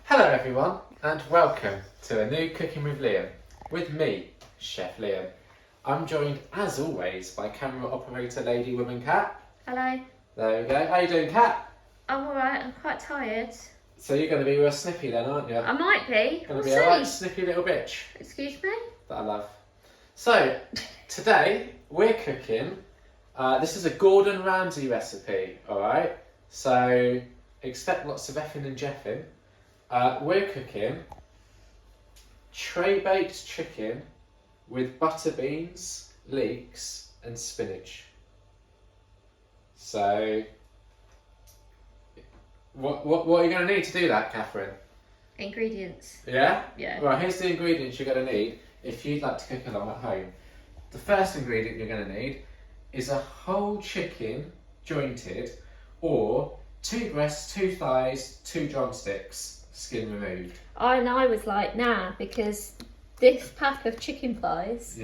Hello everyone and welcome to a new Cooking with Liam, with me, Chef Liam. I'm joined as always by camera operator Lady Woman Cat. Hello. There we go. How you doing, Cat? I'm alright, I'm quite tired. So you're going to be real snippy then, aren't you? I might be. Going to be a right snippy little bitch. Excuse me? That I love. So, today we're cooking, this is a Gordon Ramsay recipe, alright? So, expect lots of effing and jeffing. We're cooking tray baked chicken with butter beans, leeks and spinach. So, what are you going to need to do that, Catherine? Ingredients. Yeah? Yeah. Right, here's the ingredients you're going to need if you'd like to cook along at home. The first ingredient you're going to need is a whole chicken, jointed, or 2 breasts, 2 thighs, 2 drumsticks, skin removed. And I was like, nah, because this pack of chicken thighs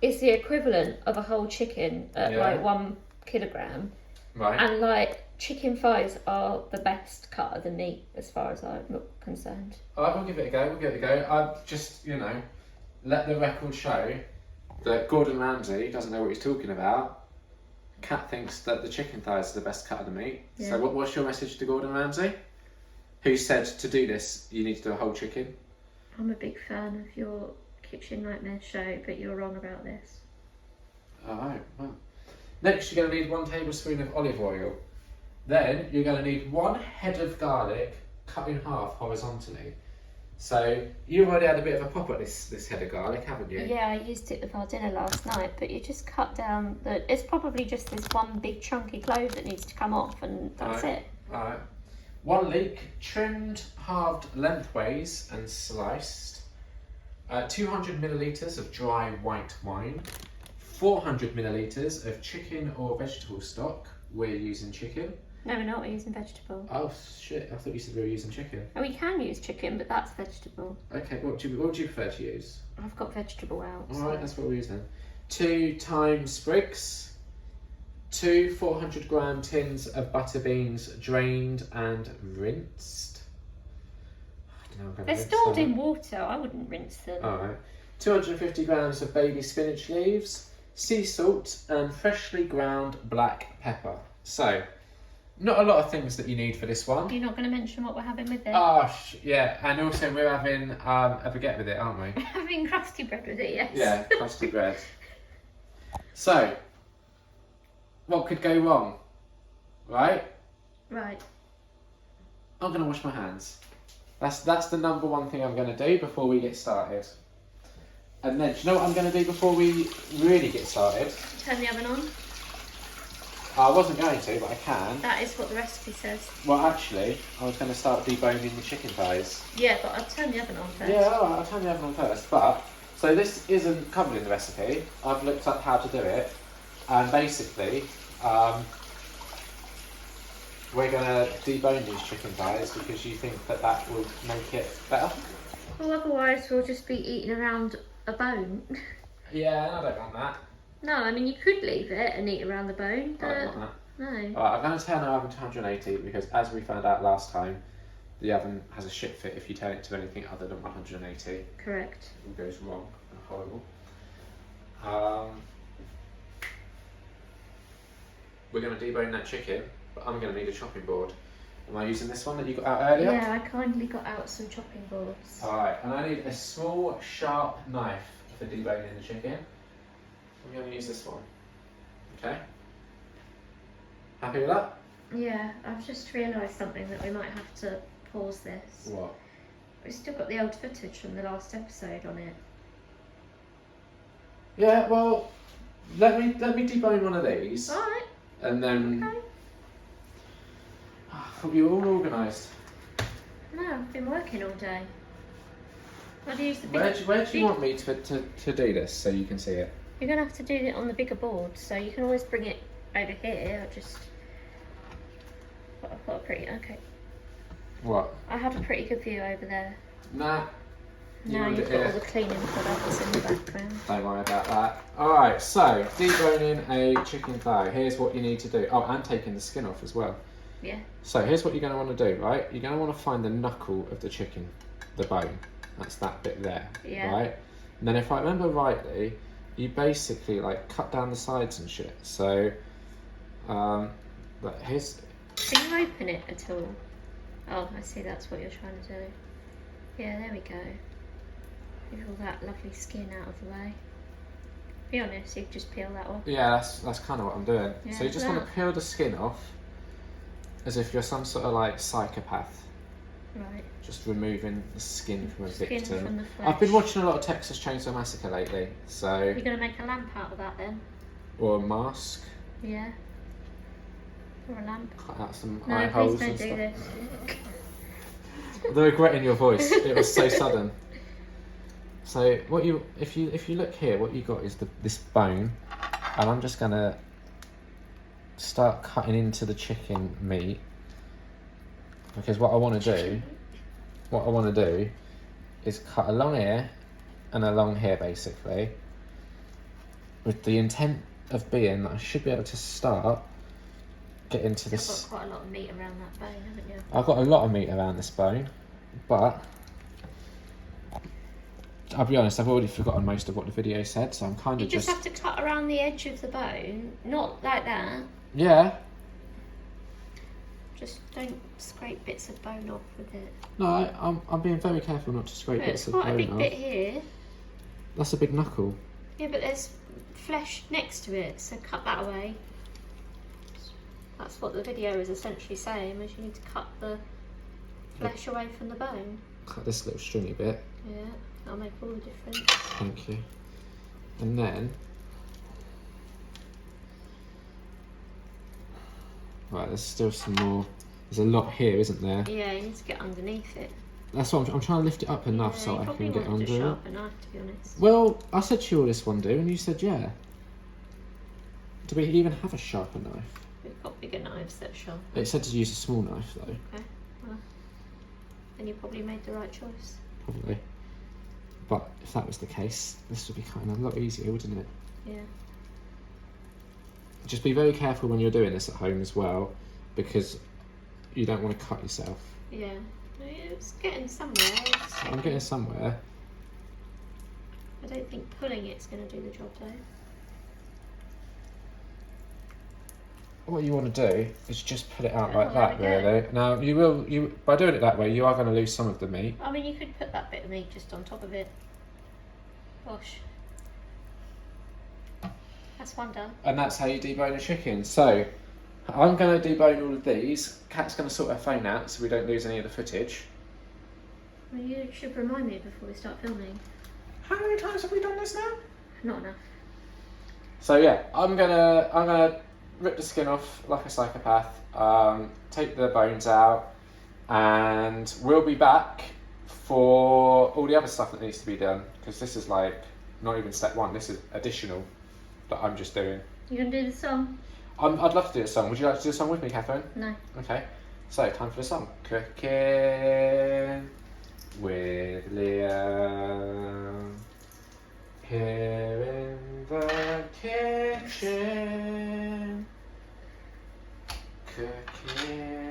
is the equivalent of a whole chicken at like 1 kilogram. Right. And like chicken thighs are the best cut of the meat as far as I'm concerned. Alright, we'll give it a go, I've just, let the record show that Gordon Ramsay doesn't know what he's talking about. Kat thinks that the chicken thighs are the best cut of the meat. Yeah. So what's your message to Gordon Ramsay? Who said to do this, you need to do a whole chicken? I'm a big fan of your Kitchen Nightmare show, but you're wrong about this. Alright, well. Next you're going to need 1 tablespoon of olive oil. Then you're going to need 1 head of garlic cut in half horizontally. So you've already had a bit of a pop at this head of garlic, haven't you? Yeah, I used it with our dinner last night, but you just cut down it's probably just this one big chunky clove that needs to come off, and that's it. Alright. 1 leek, trimmed, halved lengthways and sliced. 200 millilitres of dry white wine. 400 millilitres of chicken or vegetable stock. We're using chicken. No, we're not. We're using vegetable. Oh shit! I thought you said we were using chicken. Oh, we can use chicken, but that's vegetable. Okay, what do you prefer to use? I've got vegetable out. All right, that's what we're using then. 2 thyme sprigs. 2 400-gram tins of butter beans, drained and rinsed. I don't know. They're stored in water. I wouldn't rinse them. All right. 250 grams of baby spinach leaves, sea salt, and freshly ground black pepper. So. Not a lot of things that you need for this one. You're not going to mention what we're having with it? Oh, yeah. And also we're having a baguette with it, aren't we? We're having crusty bread with it, yes. Yeah, crusty bread. So, what could go wrong? Right? Right. I'm going to wash my hands. That's the number 1 thing I'm going to do before we get started. And then, do you know what I'm going to do before we really get started? Turn the oven on. I wasn't going to, but I can. That is what the recipe says. Well, actually, I was going to start deboning the chicken thighs. Yeah, but I'll turn the oven on first. Yeah, alright, I'll turn the oven on first. But, so this isn't covered in the recipe. I've looked up how to do it. And basically, we're going to debone these chicken thighs because you think that will make it better. Well, otherwise we'll just be eating around a bone. Yeah, I don't want that. No, I mean, you could leave it and eat around the bone, but I don't want that. no. Alright, I'm going to turn the oven to 180 because as we found out last time, the oven has a shit fit if you turn it to anything other than 180. Correct. It goes wrong and horrible. We're going to debone that chicken, but I'm going to need a chopping board. Am I using this one that you got out earlier? Yeah, I kindly got out some chopping boards. Alright, and I need a small, sharp knife for deboning the chicken. I'm going to use this one. Okay? Happy with that? Yeah, I've just realised something, that we might have to pause this. What? We've still got the old footage from the last episode on it. Yeah, well, let me debone one of these. Alright. And then... Okay. I thought you were all organised. No, I've been working all day. I'd use the Where do you want me to do this so you can see it? You're going to have to do it on the bigger board, so you can always bring it over here. I've got a pretty... Okay. What? I have a pretty good view over there. Nah. Now you've got all the cleaning products in the background. Don't worry about that. Alright, so deboning a chicken thigh. Here's what you need to do. Oh, and taking the skin off as well. Yeah. So here's what you're going to want to do, right? You're going to want to find the knuckle of the chicken, the bone. That's that bit there, right? And then if I remember rightly, you basically like cut down the sides and shit. So, but here's... Can you open it at all? Oh, I see, that's what you're trying to do. Yeah, there we go. Get all that lovely skin out of the way. Be honest, you just peel that off. Yeah, that's kind of what I'm doing. Yeah, so you just want to peel the skin off as if you're some sort of like psychopath. Right. Just removing the skin from a victim. Skin from the flesh. I've been watching a lot of Texas Chainsaw Massacre lately, so... You're going to make a lamp out of that then? Or a mask. Yeah. Or a lamp. Cut out some No, eye please holes don't and do stuff. this. The regret in your voice, it was so sudden. So what you, if you look here, what you got is this bone, and I'm just gonna start cutting into the chicken meat, because what I want to do is cut along here and along here basically, with the intent of being that I should be able to start getting to this. You've got quite a lot of meat around that bone, haven't you? I've got a lot of meat around this bone, but I'll be honest, I've already forgotten most of what the video said, so I'm kind of You just have to cut around the edge of the bone, not like that. Yeah. Just don't scrape bits of bone off with it. No, I'm being very careful not to scrape bits of bone off. There's quite a big bit here. That's a big knuckle. Yeah, but there's flesh next to it, so cut that away. That's what the video is essentially saying, is you need to cut the flesh away from the bone. Cut this little stringy bit. Yeah, that'll make all the difference. Thank you. And then... Right, there's still some more. There's a lot here, isn't there? Yeah, you need to get underneath it. That's what I'm trying to lift it up enough so I can get under it. You probably wanted a sharper knife, to be honest. Well, I said to you all this one do, and you said yeah. Do we even have a sharper knife? We've got bigger knives that are sharp. It said to use a small knife though. Okay, well, then you probably made the right choice. Probably. But if that was the case, this would be kind of a lot easier, wouldn't it? Yeah. Just be very careful when you're doing this at home as well, because you don't want to cut yourself. Yeah. It's getting somewhere. I'm getting somewhere. I don't think pulling it's going to do the job though. What you want to do is just put it out like there that, we go. really. Now, you by doing it that way, you are going to lose some of the meat. I mean, you could put that bit of meat just on top of it. Gosh. That's one done. And that's how you debone a chicken. So, I'm going to debone all of these. Kat's going to sort her phone out so we don't lose any of the footage. Well, you should remind me before we start filming. How many times have we done this now? Not enough. So yeah, I'm gonna rip the skin off like a psychopath, take the bones out, and we'll be back for all the other stuff that needs to be done, because this is like not even step one, this is additional that I'm just doing. You gonna do the song? I'd love to do a song. Would you like to do a song with me, Catherine? No. Okay, so time for the song. Cooking with Liam, here in the kitchen, cooking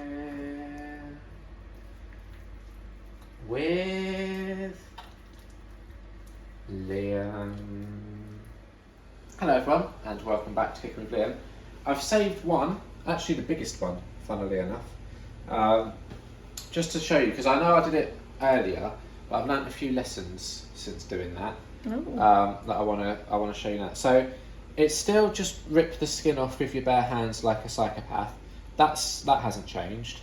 with Liam. Hello everyone, and welcome back to Cooking with Liam. I've saved one, actually the biggest one, funnily enough, just to show you, because I know I did it earlier, but I've learnt a few lessons since doing that. That I want to show you now. So it's still just rip the skin off with your bare hands like a psychopath. That hasn't changed.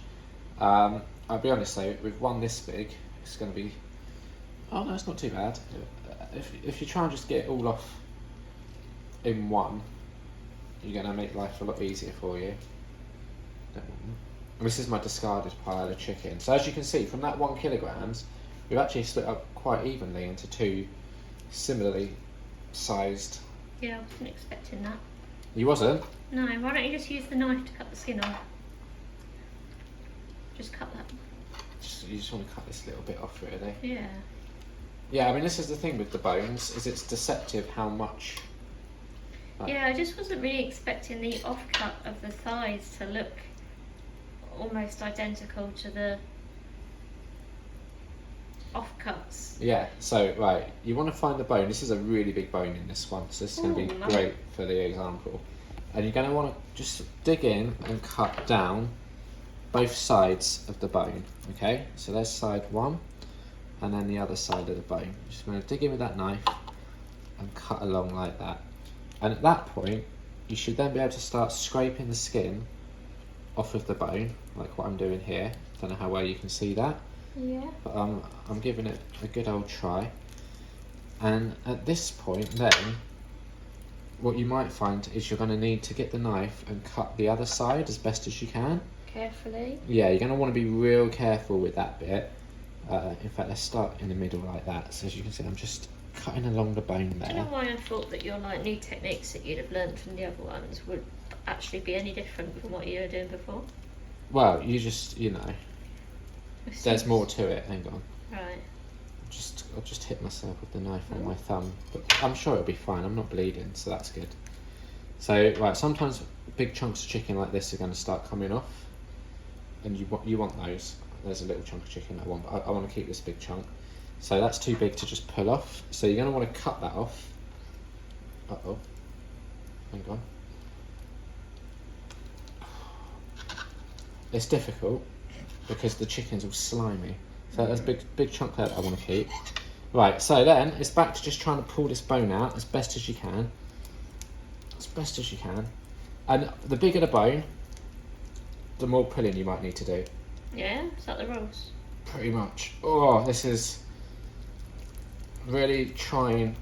I'll be honest though, with one this big, it's going to be. Oh no, it's not too bad. If you try and just get it all off in one, you're going to make life a lot easier for you. And this is my discarded pile of chicken. So as you can see, from that 1 kilogram, we've actually split up quite evenly into 2 similarly sized. Yeah, I wasn't expecting that. You wasn't? No, why don't you just use the knife to cut the skin off? Just cut that. You just want to cut this little bit off, really. Yeah. Yeah, I mean, this is the thing with the bones, is it's deceptive how much. Yeah, I just wasn't really expecting the offcut of the thighs to look almost identical to the offcuts. Yeah, so right, you want to find the bone. This is a really big bone in this one, so this is going to be Ooh, great for the example. And you're going to want to just dig in and cut down both sides of the bone, okay? So there's side one, and then the other side of the bone. Just going to dig in with that knife and cut along like that. And at that point, you should then be able to start scraping the skin off of the bone, like what I'm doing here. Don't know how well you can see that. Yeah. But I'm giving it a good old try. And at this point then, what you might find is you're going to need to get the knife and cut the other side as best as you can. Carefully. Yeah, you're going to want to be real careful with that bit. In fact, let's start in the middle like that. So as you can see, I'm just cutting along the bone there. Do you know why I thought that your like new techniques that you'd have learned from the other ones would actually be any different from what you were doing before? Well, you just, you know, there's more to it. Hang on. Right. I'll just hit myself with the knife on my thumb, but I'm sure it'll be fine. I'm not bleeding, so that's good. So, right, sometimes big chunks of chicken like this are going to start coming off, and you want those. There's a little chunk of chicken I want, but I want to keep this big chunk. So that's too big to just pull off. So you're going to want to cut that off. Uh-oh. Hang on. It's difficult because the chicken's all slimy. So there's a big chunk there that I want to keep. Right, so then it's back to just trying to pull this bone out as best as you can. As best as you can. And the bigger the bone, the more pulling you might need to do. Yeah? Is that the rules? Pretty much. Oh, this is really trying.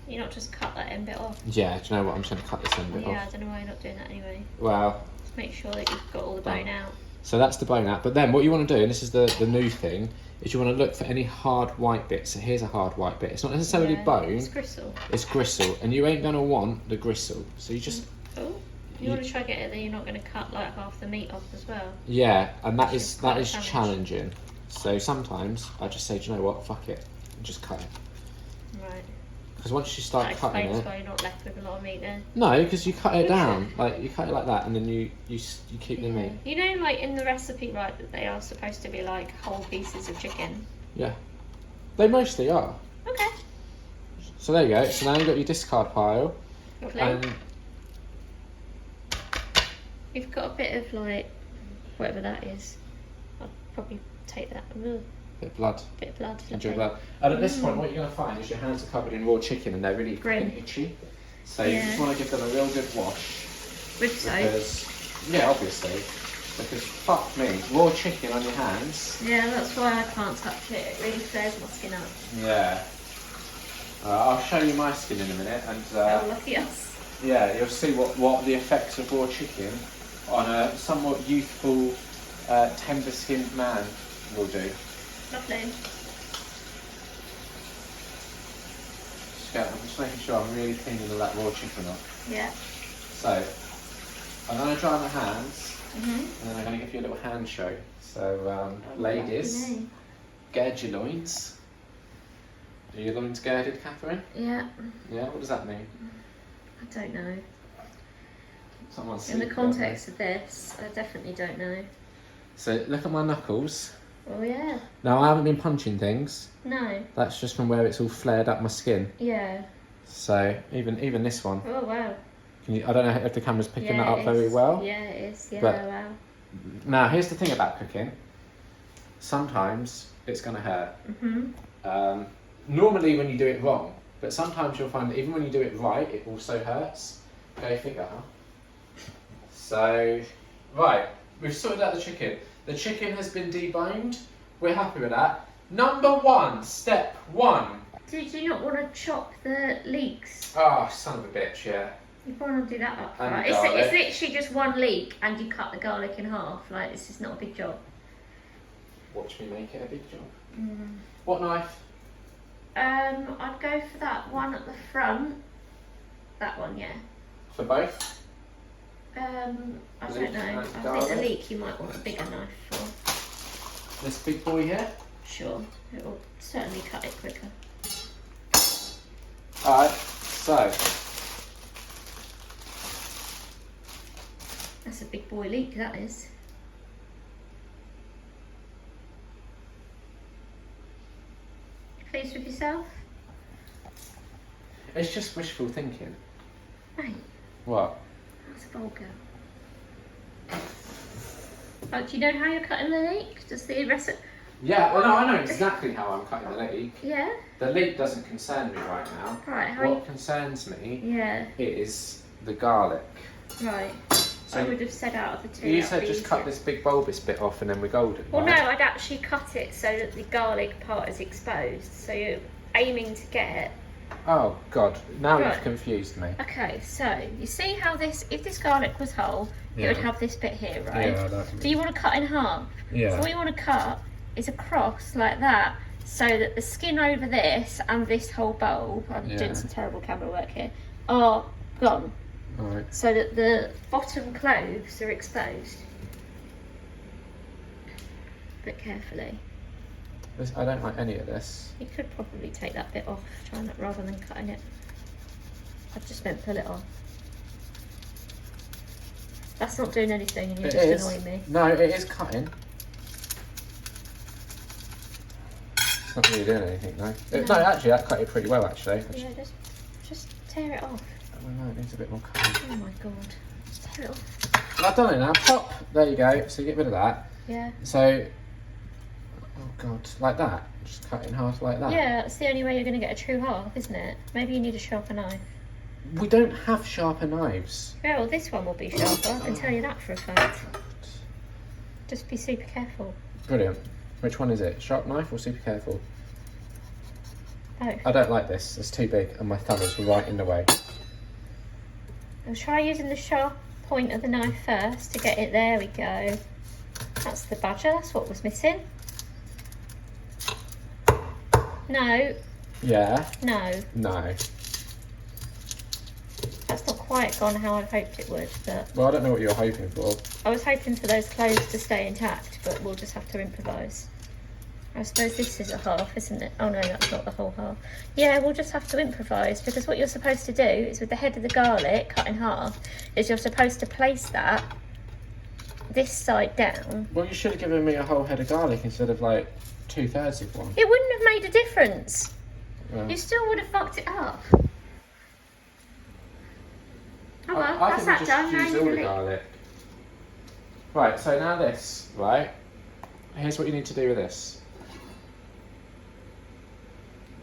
You not just cut that end bit off? Yeah, do you know what? I'm just going to cut this end bit off. Yeah, I don't know why you're not doing that anyway. Well. Just make sure that you've got all the bone out. So that's the bone out. But then what you want to do, and this is the new thing, is you want to look for any hard white bits. So here's a hard white bit. It's not necessarily bone. It's gristle. It's gristle. And you ain't going to want the gristle. So you just... Oh. You want to try to get it that you're not going to cut like half the meat off as well. Yeah, and that is challenging. So sometimes I just say, do you know what, fuck it, and just cut it. Right. Because once you start cutting it, why you're not left with a lot of meat then. no, because you cut it down, like you cut it like that, and then you keep the meat. You know, like in the recipe, right, that they are supposed to be like whole pieces of chicken. Yeah, they mostly are. Okay. So there you go. So now you've got your discard pile. Lovely. And you've got a bit of like whatever that is. I'll probably take that. Ugh. bit of blood. Bit of blood. Enjoy blood. And at this point, what you're going to find is your hands are covered in raw chicken, and they're really Grim. itchy. So you just want to give them a real good wash. With soap. Because, yeah, obviously. Because fuck me, raw chicken on your hands. Yeah, that's why I can't touch it. It really flares my skin up. Yeah. I'll show you my skin in a minute, and Oh, lucky us. yeah, you'll see what the effects of raw chicken on a somewhat youthful, tender-skinned man will do. Lovely. I'm just making sure I'm really cleaning all that raw chicken off. Yeah. So, I'm going to dry my hands, Mhm. and then I'm going to give you a little hand show. So, ladies, gird your loins. Are your loins girded, Catherine? Yeah. Yeah, what does that mean? I don't know. Someone's In the context of this, I definitely don't know. So, look at my knuckles. Oh yeah. Now, I haven't been punching things. No. That's just from where it's all flared up my skin. Yeah. So, even this one. Oh wow. I don't know if the camera's picking that Yeah, up it very is. well. Yeah, it is. Yeah, But- wow. Now, here's the thing about cooking. Sometimes it's going to hurt. Mhm. Normally when you do it wrong, but sometimes you'll find that even when you do it right, it also hurts. Go figure, huh? So, right, we've sorted out the chicken. The chicken has been deboned. We're happy with that. Number one, step one. Did you not want to chop the leeks? Oh, son of a bitch, yeah. You probably want to do that up And front. garlic. It's literally just one leek, and you cut the garlic in half. Like, this is not a big job. Watch me make it a big job. Mm. What knife? I'd go for that one at the front. That one, yeah. For both? I don't Leek know. and I think garlic? the leek you might want a bigger knife for. This big boy here? Sure. It will certainly cut it quicker. Alright, so That's a big boy leek, that is. Pleased with yourself? It's just wishful thinking. Mate, What? that's vulgar. Oh, do you know how you're cutting the leek? Does the recipe... Yeah, well, no, I know exactly how I'm cutting the leek. Yeah? The leek doesn't concern me right now. Right, how What you... concerns me Yeah, is the garlic. right. So I would have said out of the two. You that'd said be just easier. cut this big bulbous bit off and then we're golden. Well, right? no, I'd actually cut it so that the garlic part is exposed. So you're aiming to get... Oh, God. Now Right. you've confused me. Okay, so you see how this... If this garlic was whole, it would Yeah. have this bit here, right? that's So you want to cut in half. Yeah. So what you want to cut is across like that, so that the skin over this and this whole bulb, I'm Yeah. doing some terrible camera work here, are gone. Alright. So that the bottom cloves are exposed. But carefully. I don't like any of this. You could probably take that bit off, trying that rather than cutting it. I just meant pull it off. That's not doing anything and you're It just is. annoying me. No, it is cutting. It's not really doing anything, though. No, actually, that cut it pretty well, actually. Yeah, just tear it off. Oh, no, it needs a bit more cutting. Oh my god. Just tear it off. Well, I've done it now. Pop. There you go. So you get rid of that. Yeah. So, oh God, like that. Just cut it in half like that. Yeah, that's the only way you're going to get a true half, isn't it? Maybe you need a sharper knife. We don't have sharper knives. Yeah, well, this one will be sharper. I can tell you that for a fact. Just be super careful. Brilliant. Which one is it? Sharp knife or super careful? Both. I don't like this. It's too big and my thumb is right in the way. I'll try using the sharp point of the knife first to get it. There we go. That's the badger. That's what was missing. No. Yeah. No. No. That's not quite gone how I'd hoped it would, but Well, I don't know what you're hoping for. I was hoping for those clothes to stay intact, but we'll just have to improvise. I suppose this is a half, isn't it? Oh no, that's not the whole half. Yeah, we'll just have to improvise, because what you're supposed to do is with the head of the garlic cut in half, is you're supposed to place that this side down. Well, you should have given me a whole head of garlic instead of like 2/3 of one. It wouldn't have made a difference. Well, You still would have fucked it up. Oh well, I that's think that we done. just Now use you all can the leave. garlic. Right, so now this, right? Here's what you need to do with this.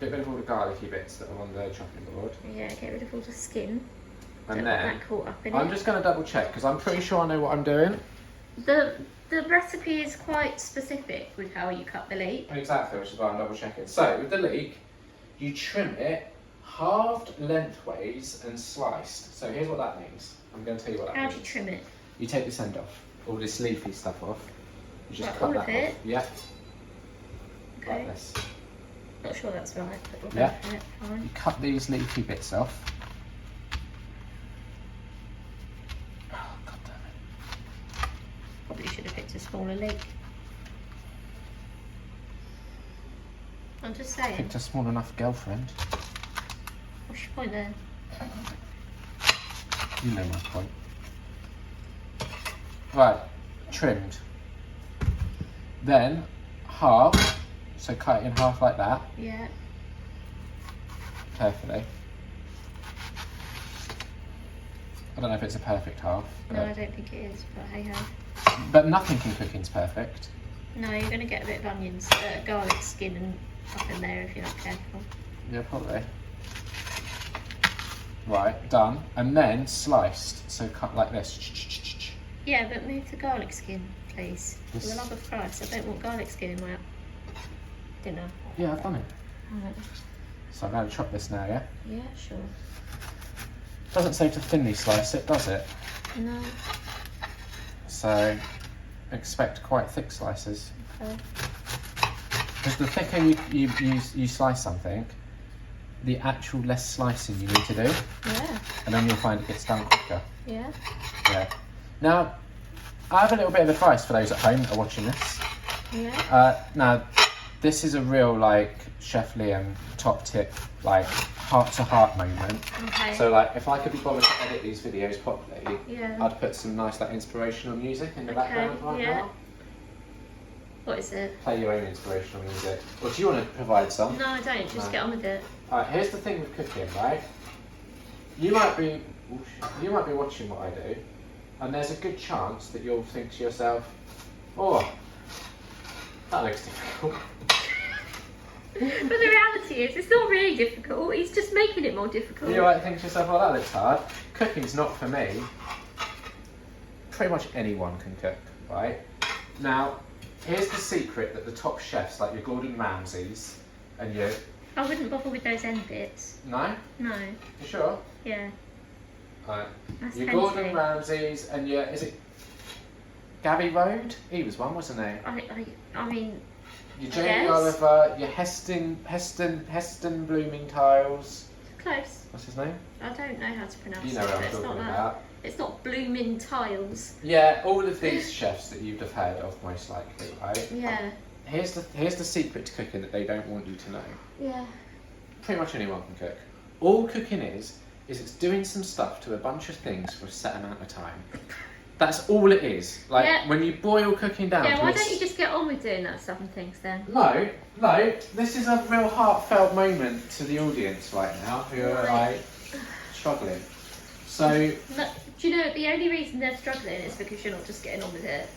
Get rid of all the garlicky bits that are on the chopping board. Yeah, get rid of all the skin. And Don't want then, that caught up in I'm it. just going to double check because I'm pretty sure I know what I'm doing. The recipe is quite specific with how you cut the leek. Exactly, which is why I'm double checking. So, with the leek, you trim it halved lengthways and sliced. So here's what that means. I'm going to tell you what that How means. do you trim it? You take this end off, all this leafy stuff off. You just Like cut all that of it? off. Yeah, Okay. like this. Not sure that's right, but we'll Yeah. go for it. Fine. You cut these leafy bits off. Oh, God damn it. Probably should have picked a smaller leek. I'm just saying. Picked a small enough girlfriend. What's your point there? You know my point. Right, trimmed. Then half, so cut it in half like that, Yeah. carefully. I don't know if it's a perfect half, No, I but, don't think it is, but hey ho. but nothing in cooking's perfect. No, you're going to get a bit of onions, garlic skin and up in there if you're not careful. Yeah, probably. Right, done. And then sliced, so cut like this. Yeah, but move the garlic skin, please. For This- the love of Christ, I don't want garlic skin in my dinner. Yeah, I've done it. Right. So I'm going to chop this now, yeah? Yeah, sure. Doesn't say to thinly slice it, does it? No. So expect quite thick slices. Okay. Because the thicker you slice something, the actual less slicing you need to do, Yeah. and then you'll find it gets done quicker. Yeah. Yeah. Now, I have a little bit of advice for those at home that are watching this. Yeah. Now, this is a real like Chef Liam top tip, like heart-to-heart moment. Okay. So like, if I could be bothered to edit these videos properly, Yeah. I'd put some nice like inspirational music in the background right now. What is it? Play your own inspirational music. Or do you want to provide some? No, I don't. Just get on with it. Alright, here's the thing with cooking, right? You might be watching what I do, and there's a good chance that you'll think to yourself, oh, that looks difficult. But the reality is, it's not really difficult. He's just making it more difficult. You might think to yourself, oh, that looks hard. Cooking's not for me. Pretty much anyone can cook, right? Now, here's the secret that the top chefs, like your Gordon Ramsays and you... I wouldn't bother with those end bits. No? No. You sure? Yeah. Right. That's Your tempting. Gordon Ramsays and your... Is it Gabby Road? He was one, wasn't he? I mean... Your Jamie Oliver, your Heston Blooming Tiles. Close. What's his name? I don't know how to pronounce You know it. what I'm It's talking not that. about. It's not blooming tiles. Yeah, all of these chefs that you'd have heard of, most likely, right? Yeah. Here's the secret to cooking that they don't want you to know. Yeah. Pretty much anyone can cook. All cooking is it's doing some stuff to a bunch of things for a set amount of time. That's all it is. Like when you boil cooking down. Yeah, why don't you just get on with doing that stuff and things then? No, this is a real heartfelt moment to the audience right now who are like struggling. So No, do you know, the only reason they're struggling is because you're not just getting on with it.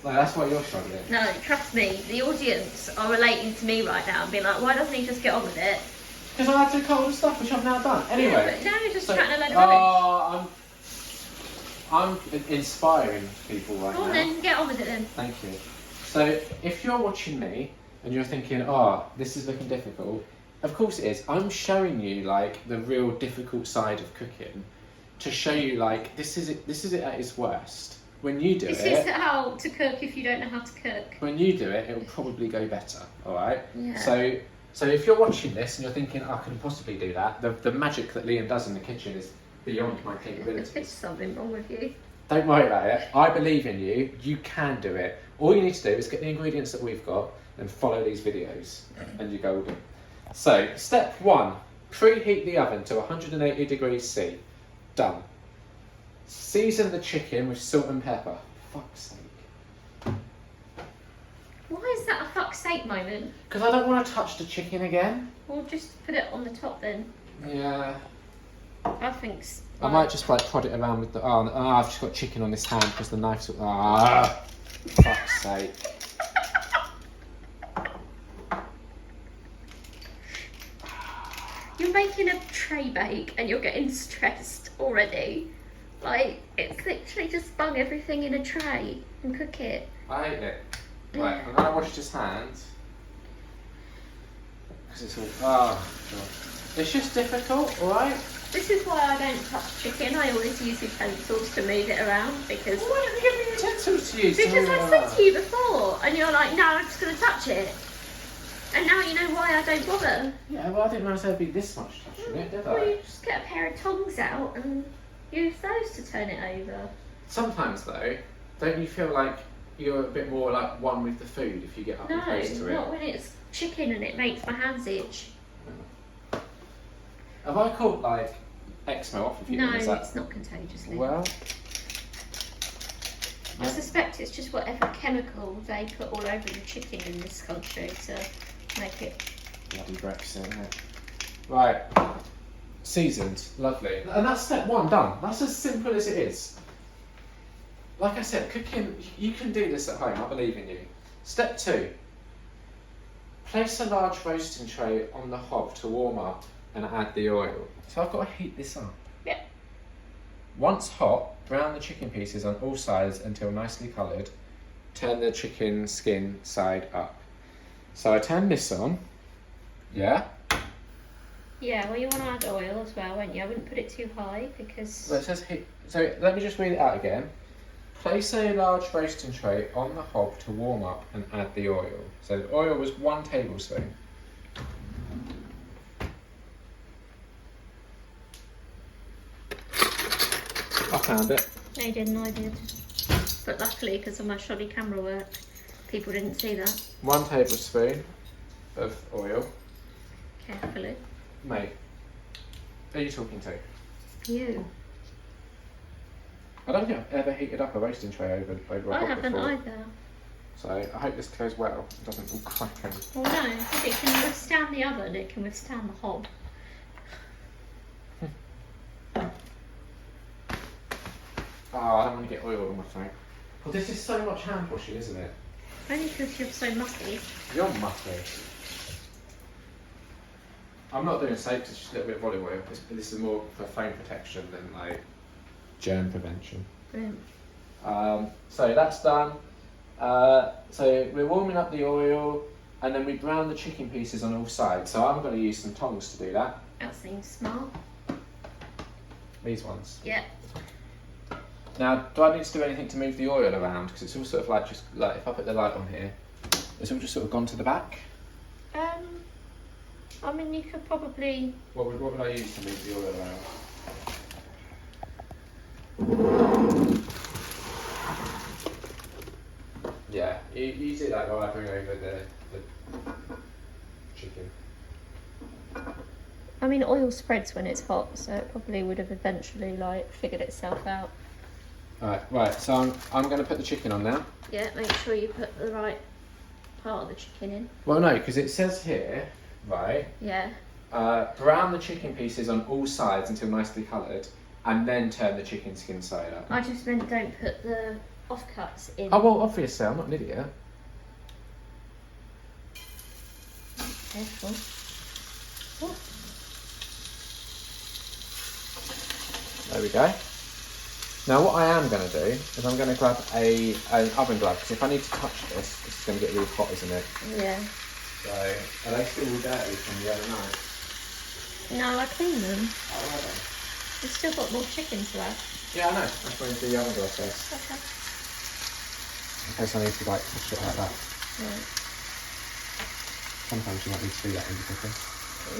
no, that's why you're struggling. No, trust me, the audience are relating to me right now and being like, why doesn't he just get on with it? Because I had to cut all the stuff which I've now done. Anyway. Yeah, but now you're just chatting a load of rubbish. I'm inspiring people right Go on now. then, get on with it then. Thank you. So if you're watching me and you're thinking, oh, this is looking difficult, of course it is. I'm showing you like the real difficult side of cooking to show you like this is it at its worst. When you do This it, is how to cook if you don't know how to cook. when you do it, it will probably go better. All right. Yeah. So if you're watching this and you're thinking, I can possibly do that, the magic that Liam does in the kitchen is beyond my capabilities. There's something wrong with you. Don't worry about it. I believe in you. You can do it. All you need to do is get the ingredients that we've got and follow these videos and you're golden. So, step 1. Preheat the oven to 180 degrees C. Done. Season the chicken with salt and pepper. Fuck's sake. Why is that a fuck's sake moment? Because I don't want to touch the chicken again. Well, just put it on the top then. Yeah. I think... I might just like prod it around with the... Oh, I've just got chicken on this hand because the knife's... Fuck's sake. You're making a tray bake and you're getting stressed already. Like, it's literally just bung everything in a tray and cook it. I hate it. Right, I'm going to wash his hands. Because it's all... Oh, God. It's just difficult, alright? This is why I don't touch chicken. I always use utensils to move it around because... Well, why don't you give me utensils to use? Because I said to you before and you're like, no, I'm just going to touch it. And now you know why I don't bother. Yeah, well, I didn't realise there'd be this much touching it, did Well, I? you just get a pair of tongs out and use those to turn it over. Sometimes, though, don't you feel like you're a bit more like one with the food if you get up and close to No, it? not when it's chicken and it makes my hands itch. Have I caught like eczema off of you? No, Is that... it's not contagiously. Well, I suspect it's just whatever chemical they put all over the chicken in this country to make it. bloody Brexit, isn't it? Right, seasoned, lovely, and that's step 1 done. That's as simple as it is. Like I said, cooking, you can do this at home. I believe in you. Step 2. Place a large roasting tray on the hob to warm up and add the oil. So I've got to heat this up. Yep. Once hot, brown the chicken pieces on all sides until nicely coloured. Turn the chicken skin side up. So I turn this on. Yeah? Yeah, well, you want to add oil as well, won't you? I wouldn't put it too high because. Well, it says heat. So let me just read it out again. Place a large roasting tray on the hob to warm up and add the oil. So the oil was 1 tablespoon. I found it. No, you didn't, I did. But luckily, because of my shoddy camera work, people didn't see that. 1 tablespoon of oil. Carefully. Mate, are you talking to? You. I don't think I've ever heated up a roasting tray over a I hot haven't before. either. So I hope this goes well. It doesn't all crack and... Well, no, if it can withstand the oven, it can withstand the hob. Oh, I don't want to get oil on my thing. Well, this is so much hand washing, isn't it? Only because you're so mucky. You're mucky. I'm not doing soap, it's just a little bit of olive oil. This is more for foam protection than like germ prevention. Brilliant. So that's done. So we're warming up the oil and then we brown the chicken pieces on all sides. So I'm going to use some tongs to do that. That seems smart. These ones. Yeah. Now, do I need to do anything to move the oil around? Because it's all sort of like just like if I put the light on here, it's all just sort of gone to the back. I mean, you could probably. What would I use to move the oil around? Yeah, you do that while I bring over the chicken. I mean, oil spreads when it's hot, so it probably would have eventually like figured itself out. Right. So I'm going to put the chicken on now. Yeah, make sure you put the right part of the chicken in. Well, no, because it says here, right? Yeah. Brown the chicken pieces on all sides until nicely coloured, and then turn the chicken skin side up. I just meant don't put the offcuts in. Oh well, obviously I'm not an idiot. Careful. Oh. There we go. Now what I am going to do is I'm going to grab an oven glove, because if I need to touch this, it's going to get really hot, isn't it? Yeah. So, are they still dirty from the other night? No, I cleaned them. Oh, are they? We've still got more chicken to add. Yeah, I know. That's why I do the oven glove first. Okay. In case I need to like touch it like that. Right. Sometimes you might need to do that in the cooking.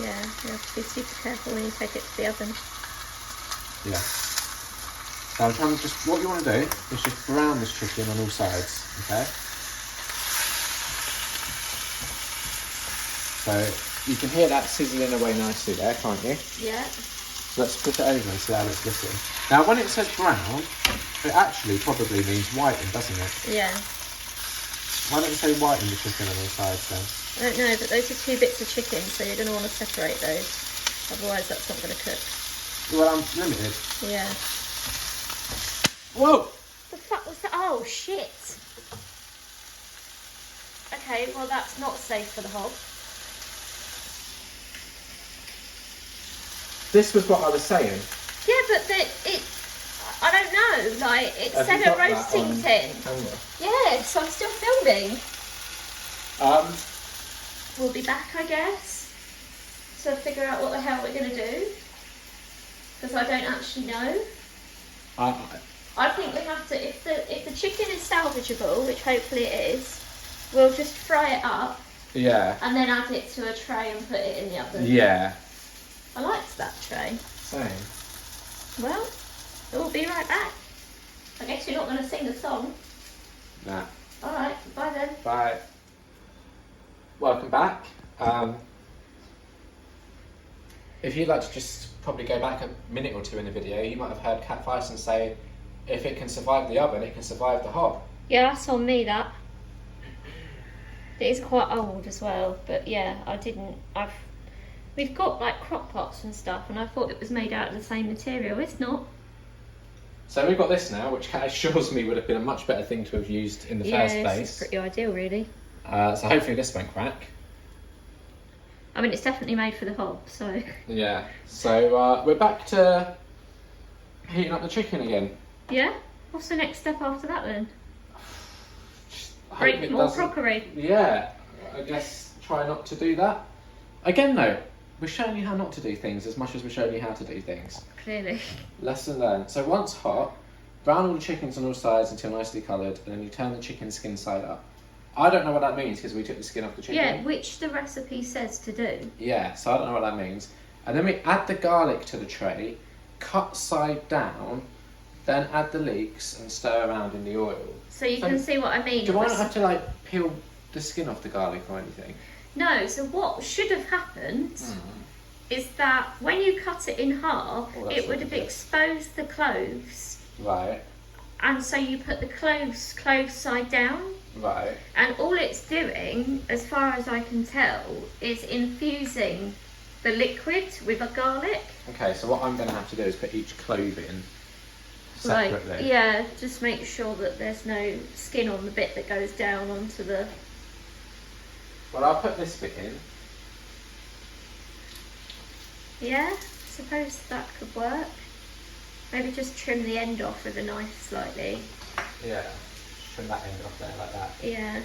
Yeah, you have to be super careful when you take it to the oven. Yeah. So I'm trying to what you want to do is just brown this chicken on all sides, okay? So you can hear that sizzling away nicely there, can't you? Yeah. So let's flip it over and see how it's looking. Now when it says brown, it actually probably means whiten, doesn't it? Yeah. Why don't you say whiten the chicken on all sides then? I don't know, but those are 2 bits of chicken, so you're going to want to separate those. Otherwise that's not going to cook. Well, I'm limited. Yeah. Whoa! The fuck was that? Oh, shit. Okay, well that's not safe for the hob. This was what I was saying. Yeah, but I don't know, like, it Have said you a got that roasting on tin. camera? Yes, I'm still filming. We'll be back, I guess, to figure out what the hell we're going to do. Because I don't actually know. I think we have to, if the chicken is salvageable, which hopefully it is, we'll just fry it up. Yeah. And then add it to a tray and put it in the oven. Yeah. I liked that tray. Same. Well, we'll be right back. I guess you're not going to sing the song. Nah. Alright, bye then. Bye. Welcome back. If you'd like to just probably go back a minute or two in the video, you might have heard Kat Fyson say, if it can survive the oven, it can survive the hob. Yeah, that's on me, that. It is quite old as well, but yeah, we've got like crock pots and stuff, and I thought it was made out of the same material. It's not. So we've got this now, which Kat assures me would have been a much better thing to have used in the first place. It's pretty ideal, really. So hopefully this won't crack. I mean, it's definitely made for the hob, so... Yeah, so we're back to heating up the chicken again. Yeah? What's the next step after that then? I hope Break it more doesn't- crockery. Yeah, I guess try not to do that. Again though, we're showing you how not to do things as much as we're showing you how to do things. Clearly. Lesson learned. So once hot, brown all the chickens on all sides until nicely coloured, and then you turn the chicken skin side up. I don't know what that means because we took the skin off the chicken. Yeah, which the recipe says to do. Yeah, so I don't know what that means. And then we add the garlic to the tray, cut side down, then add the leeks and stir around in the oil. So you can see what I mean. Do I not have to like peel the skin off the garlic or anything? No, so what should have happened is that when you cut it in half, Oh, that's it would have looking good. exposed the cloves, Right. and so you put the clove side down, Right. and all it's doing, as far as I can tell, is infusing the liquid with a garlic. Okay, so what I'm going to have to do is put each clove in separately. Like, yeah, just make sure that there's no skin on the bit that goes down onto the... Well, I'll put this bit in. Yeah, suppose that could work. Maybe just trim the end off with a knife slightly. Yeah. Trim that end off there like that. Yeah.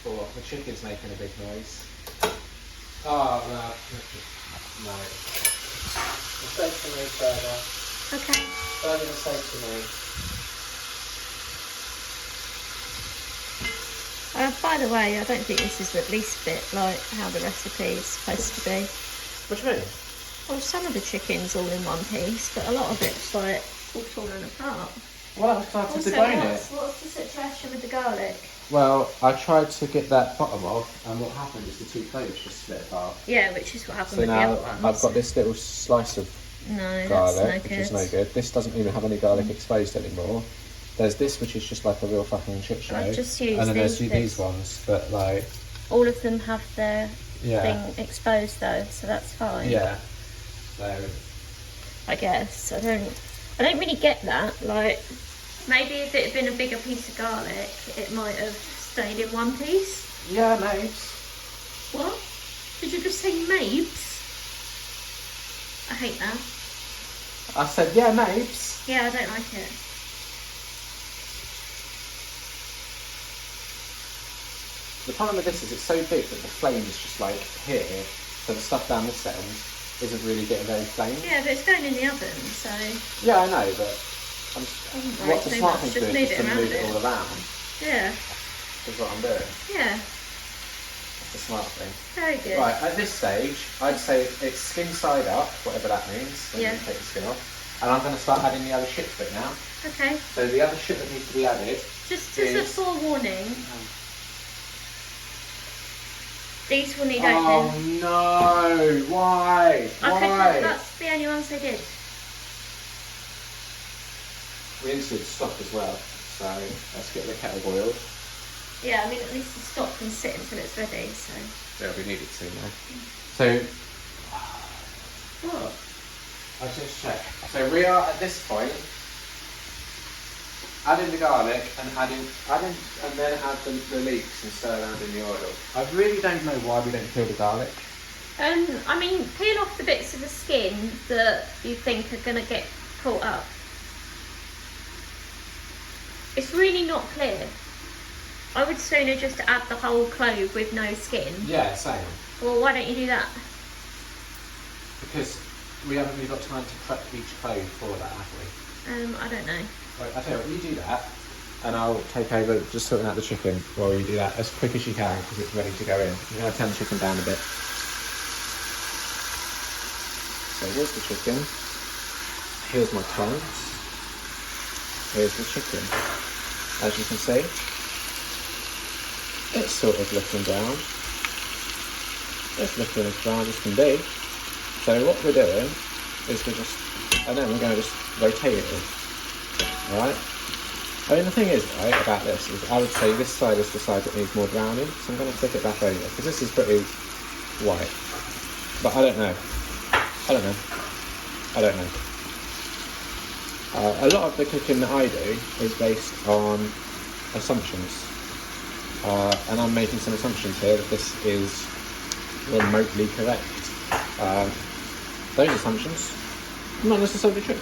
Oh, the chicken's making a big noise. Oh, no. No. Say to me further. Okay. Further to say to me. By the way, I don't think this is the least bit like how the recipe is supposed to be. What do you mean? Well, some of the chicken's all in one piece, but a lot of it's like all falling apart. Well, I tried to Also, debone it. what's the situation with the garlic? Well, I tried to get that bottom off, and what happened is the two cloves just split apart. Yeah, which is what happened So with the now other ones. I've got this little slice of No, garlic, that's which is no good. This doesn't even have any garlic exposed anymore. There's this, which is just like a real fucking shit show. I've just used and then there's these these ones, but like... All of them have their Yeah. thing exposed though, so that's fine. Yeah. So... I guess. I don't really get that. Like, maybe if it had been a bigger piece of garlic, it might have stayed in one piece. Yeah, mate. What? Did you just say mapes? I hate that. I said, yeah, mate. Yeah, I don't like it. The problem with this is it's so big that the flame is just like here, so the stuff down this end isn't really getting very flame. Yeah, but it's going in the oven, so... Yeah, I know, but what the too smart much. thing to Just do is move just it to move it around all around, Yeah, is what I'm doing. yeah, That's the smart thing. very good. Right, at this stage, I'd say it's skin side up, whatever that means, when Yeah. you take the skin off. And I'm going to start adding the other shit to it now. Okay, So the other shit that needs to be added just as a is... forewarning, these will need Oh opening. no! Why? Okay, Why? that's the only ones they did. We need to do the stock as well, so let's get the kettle boiled. Yeah, I mean, at least the stock can sit until it's ready, so... Yeah, we need it to now. So, What? I'll just check. So we are at this point adding the garlic and and then add the leeks and stir around in the oil. I really don't know why we don't peel the garlic. I mean, peel off the bits of the skin that you think are going to get caught up. It's really not clear. I would sooner just add the whole clove with no skin. Yeah, same. Well, why don't you do that? Because we haven't really got time to prep each clove for that, have we? I don't know. Right, I'll tell you what, you do that, and I'll take over just sorting out the chicken while you do that as quick as you can because it's ready to go in. I'm going to turn the chicken down a bit. So here's the chicken, here's my cloves, here's the chicken. As you can see, it's sort of looking brown. It's looking as brown as can be. So what we're doing is and then we're going to just rotate it. Alright? I mean, the thing is, right, about this is I would say this side is the side that needs more browning, so I'm going to flip it back over because this is pretty white. But I don't know. A lot of the cooking that I do is based on assumptions. And I'm making some assumptions here that this is remotely correct. Those assumptions are not necessarily true.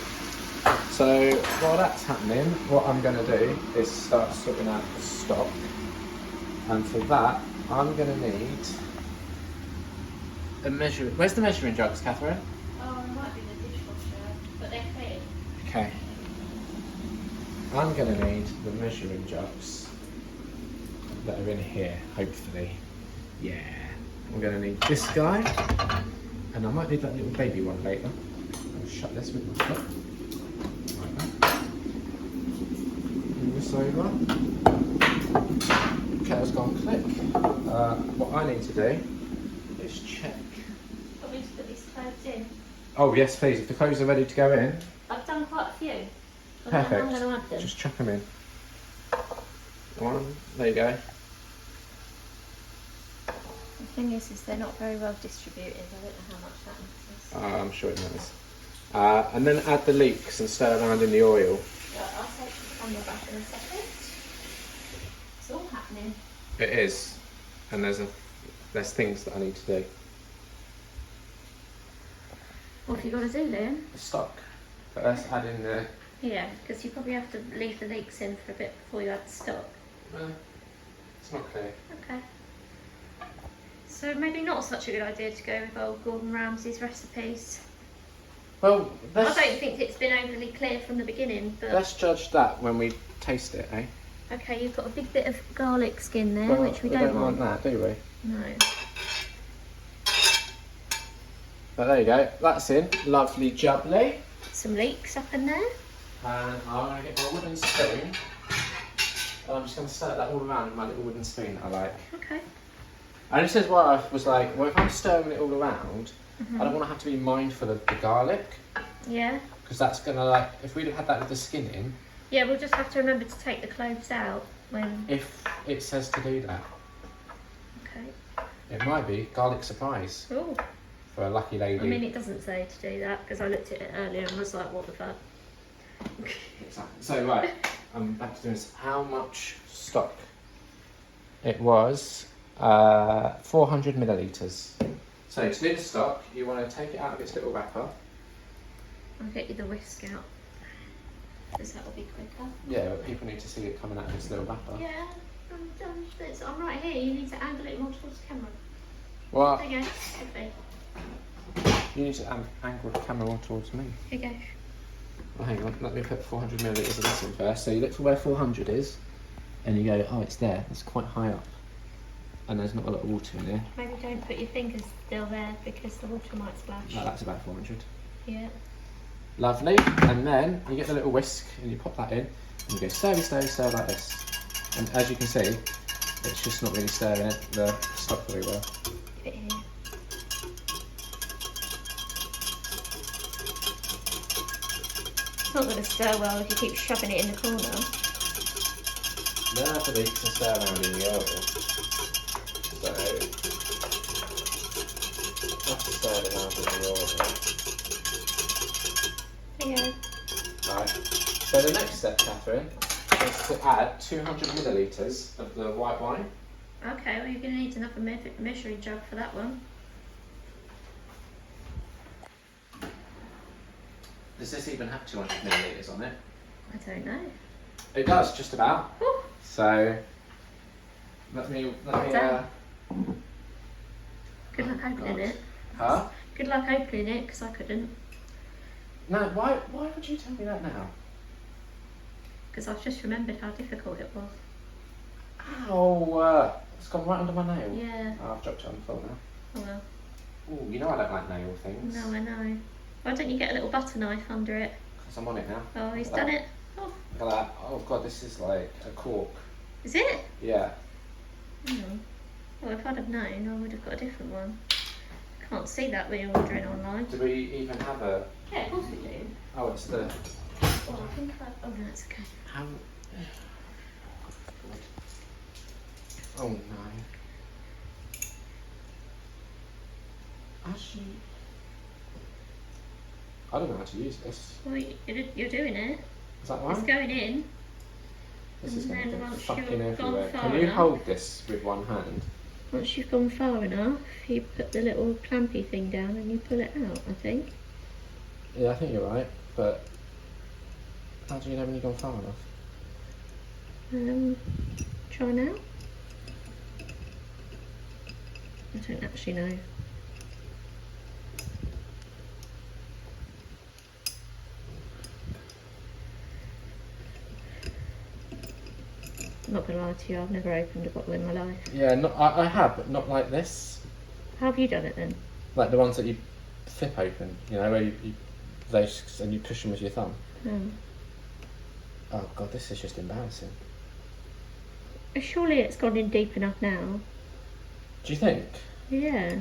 So while that's happening, what I'm going to do is start sorting out the stock. And for that, I'm going to need a measuring... Where's the measuring jugs, Catherine? Oh, it might be the dishwasher, but they're clean. Okay. I'm going to need the measuring jugs that are in here, hopefully. Yeah. I'm going to need this guy, and I might need that little baby one later. I'll shut this with my foot. Like that. Move this over. Kettle's gone click. What I need to do is check Oh yes, please. If the cloves are ready to go in, I've done quite a few. perfect. I'm going to add them. Just chuck them in. One. There you go. The thing is they're not very well distributed. I don't know how much that matters. I'm sure it matters. And then add the leeks and stir around in the oil. Yeah, I'll take the camera back in a second. It's all happening. It is, and there's things that I need to do. What have you got to do then? The stock. But let's add in the. Yeah, because you probably have to leave the leeks in for a bit before you add the stock. It's not clear. Okay. So maybe not such a good idea to go with old Gordon Ramsay's recipes. Well, I don't think it's been overly clear from the beginning, but... let's judge that when we taste it, eh? Okay, you've got a big bit of garlic skin there, Well, which we don't want. that, do we? No. But there you go. That's in. Lovely jubbly. Some leeks up in there. And I'm going to get my wooden spoon. And I'm just going to stir that all around with my little wooden spoon that I like. Okay. And this is why I was like, well, if I'm stirring it all around, I don't want to have to be mindful of the garlic. Yeah. Because that's going to, like, if we'd have had that with the skin in. Yeah, we'll just have to remember to take the cloves out when... If it says to do that. Okay. It might be garlic surprise Oh. for a lucky lady. I mean, it doesn't say to do that, because I looked at it earlier and was like, what the fuck? Exactly. So, right, I'm back to doing this. How much stock? It was 400 millilitres. So, to do the stock, you want to take it out of its little wrapper. I'll get you the whisk out, because that will be quicker. Yeah, but people need to see it coming out of its little wrapper. Yeah, I'm right here. You need to angle it more towards the camera. Well, There you go. Okay. you need to angle the camera more towards me. Here you go. Well, hang on, let me put 400 millilitres of this in first. So you look for where 400 is, and you go, oh, it's there. It's quite high up. And there's not a lot of water in there. Maybe don't put your fingers still there because the water might splash. No, that's about 400. Yeah. Lovely. And then you get the little whisk and you pop that in, and you go stir like this. And as you can see, it's just not really stirring the stock very well. Bit here. It's not going to stir well if you keep shoving it in the corner. Now for the to stir around in the oil. So that's stirred around in the oil. There you go. Right. So the next step, Catherine, is to add 200 millilitres of the white wine. Okay, well you're going to need another measuring jug for that one. Does this even have 200 millilitres on it? I don't know. It does, just about. Ooh. So let me Good luck opening it. Huh? Good luck opening it, because I couldn't. No, why would you tell me that now? Because I've just remembered how difficult it was. Ow! It's gone right under my nail. Yeah. Oh, I've dropped it on the floor now. Oh well. Oh, you know I don't like nail things. No, I know. Why don't you get a little butter knife under it? Because I'm on it now. Oh, he's Like done that. it. Oh, Look at that. Oh god, this is like a cork. is it? Yeah. Oh. Well, if I'd have known, I would have got a different one. Can't see that when you're ordering online. Do we even have a... Yeah, of course we do. Oh, it's the... Oh, I think oh no, it's okay. How... Oh no. Actually... I don't know how to use this. Well, you're doing it. Is that It's right? going in. This is and going to then go once fucking you've gone everywhere. far Can you enough- hold this with one hand? Once you've gone far enough, you put the little clampy thing down and you pull it out, I think. Yeah, I think you're right, but how do you know when you've gone far enough? Try now. I don't actually know. I'm not going to lie to you, I've never opened a bottle in my life. Yeah, not, I have, but not like this. How have you done it then? Like the ones that you flip open, you know, where you those and you push them with your thumb. Oh god, this is just embarrassing. Surely it's gone in deep enough now. Do you think? Yeah.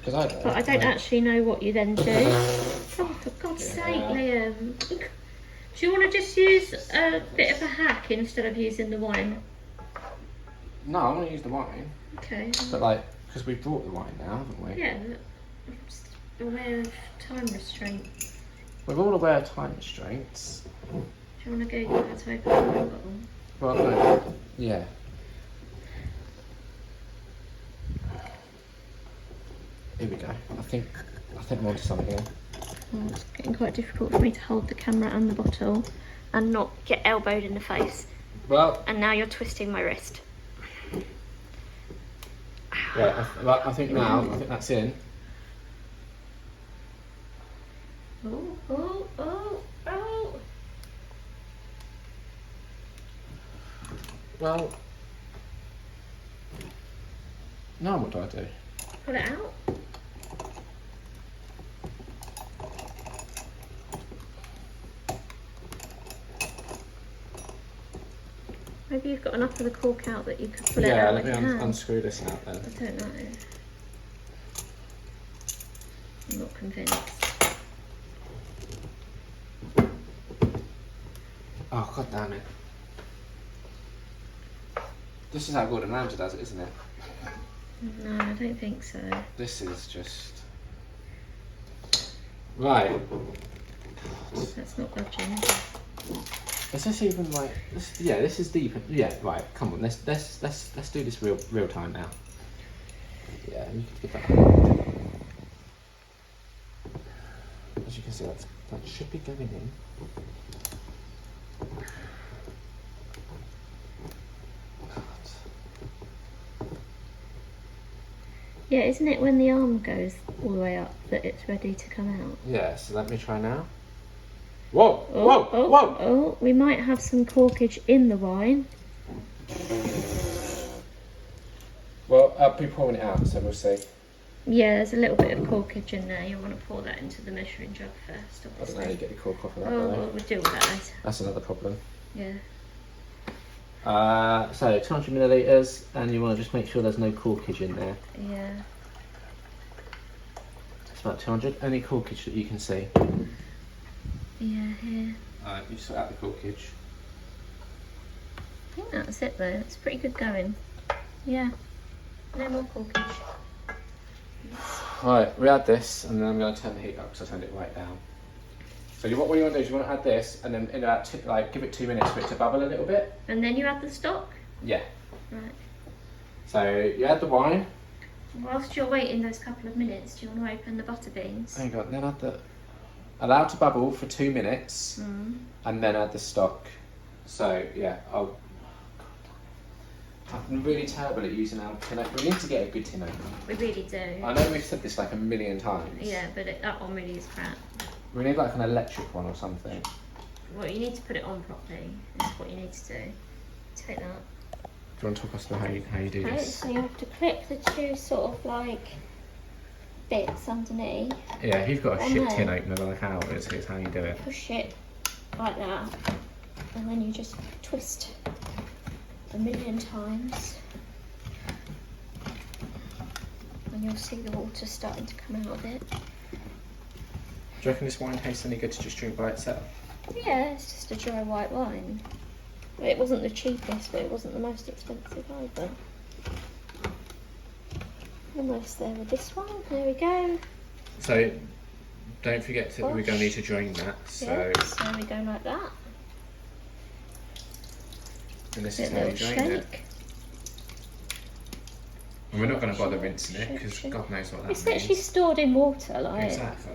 Because I don't. But I don't actually know what you then do. Oh, for God's Yeah. sake, Liam. Do you want to just use a bit of a hack instead of using the wine? No, I want to use the wine. Okay. But like, because we brought the wine now, haven't we? Yeah, but I'm just aware of time restraint. We're all aware of time restraints. Do you want to Google how to open a wine bottle? Well, no. Yeah. Here we go. I think I'm onto something here. Oh, it's getting quite difficult for me to hold the camera and the bottle and not get elbowed in the face. Well, And now you're twisting my wrist. yeah. I think that's in. Oh, oh, oh, oh. Well, now what do I do? Pull it out. Maybe you've got enough of the cork out that you could pull it Yeah, out let with me your hand. unscrew this out then. I don't know. I'm not convinced. Oh, god damn it. This is how Gordon Ramsay does it, isn't it? No, I don't think so. This is just... Right. That's not budging, is it? Is this even like... this is deep. Yeah, right, come on, let's do this real time now. Yeah, you could give that... As you can see, that should be going in. Yeah, isn't it when the arm goes all the way up that it's ready to come out? Yeah, so let me try now. Whoa! Oh, Whoa! oh, Whoa! oh, we might have some corkage in the wine. Well, I'll be pouring it out, so we'll see. Yeah, there's a little bit of corkage in there. You'll want to pour that into the measuring jug first, I don't know how you obviously. get the cork off of that, Oh, though. well, we'll deal with that later. That's another problem. Yeah. So 200 millilitres, and you want to just make sure there's no corkage in there. Yeah. It's about 200. Any corkage that you can see. Yeah, here. Alright, you sort out the corkage. I think that's it though. It's pretty good going. Yeah. No more corkage. Right, we add this, and then I'm going to turn the heat up because I turned it right down. So what you want to do is you want to add this, and then in about give it 2 minutes for it to bubble a little bit. And then you add the stock? Yeah. Right. So you add the wine. Whilst you're waiting those couple of minutes, do you want to open the butter beans? Hang on, then add the... Allow to bubble for 2 minutes, and then add the stock. So yeah, I'm really terrible at using our tin opener. We need to get a good tin opener. We really do. I know we've said this like a million times. Yeah, but that one really is crap. We need like an electric one or something. Well, you need to put it on properly. Is what you need to do. Take that. Do you want to talk us through how you do Okay, this? so you have to clip the two sort of like bits underneath. Yeah, if you've got a Oh, shit no. tin opener like ours, here's how you do it. Push it like that, and then you just twist a million times, and you'll see the water starting to come out of it. Do you reckon this wine tastes any good to just drink by itself? Yeah, it's just a dry white wine. It wasn't the cheapest, but it wasn't the most expensive either. Almost there with this one. There we go. So don't forget that we're going to Gosh. need to drain that. So Yeah, so we go like that. and this Get is a how you little drain it. shake. And we're not going to bother Shake, rinsing it shake, because shake. God knows what that It's means. literally stored in water, like. Exactly.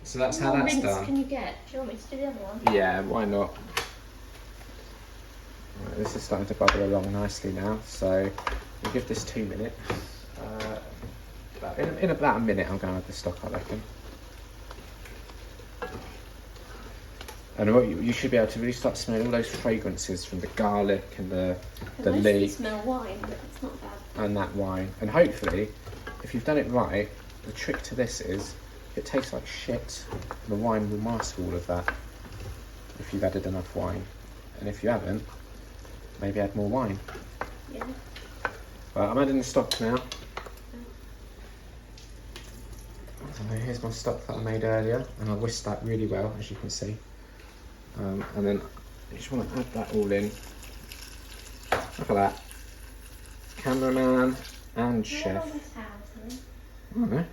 So that's how What that's rinse done. can you get? Do you want me to do the other one? Yeah, why not? Right, this is starting to bubble along nicely now, so we'll give this 2 minutes. In about a minute I'm going to add the stock, I reckon. And what you should be able to really start smelling all those fragrances from the garlic and the leek smell wine, but it's not bad. and that wine. And hopefully, if you've done it right, the trick to this is, if it tastes like shit, the wine will mask all of that if you've added enough wine. And if you haven't, maybe add more wine. Yeah. Right, I'm adding the stock now. here's my stock that I made earlier, and I whisked that really well, as you can see. And then I just want to add that all in. Look at that. Cameraman and chef. I don't know.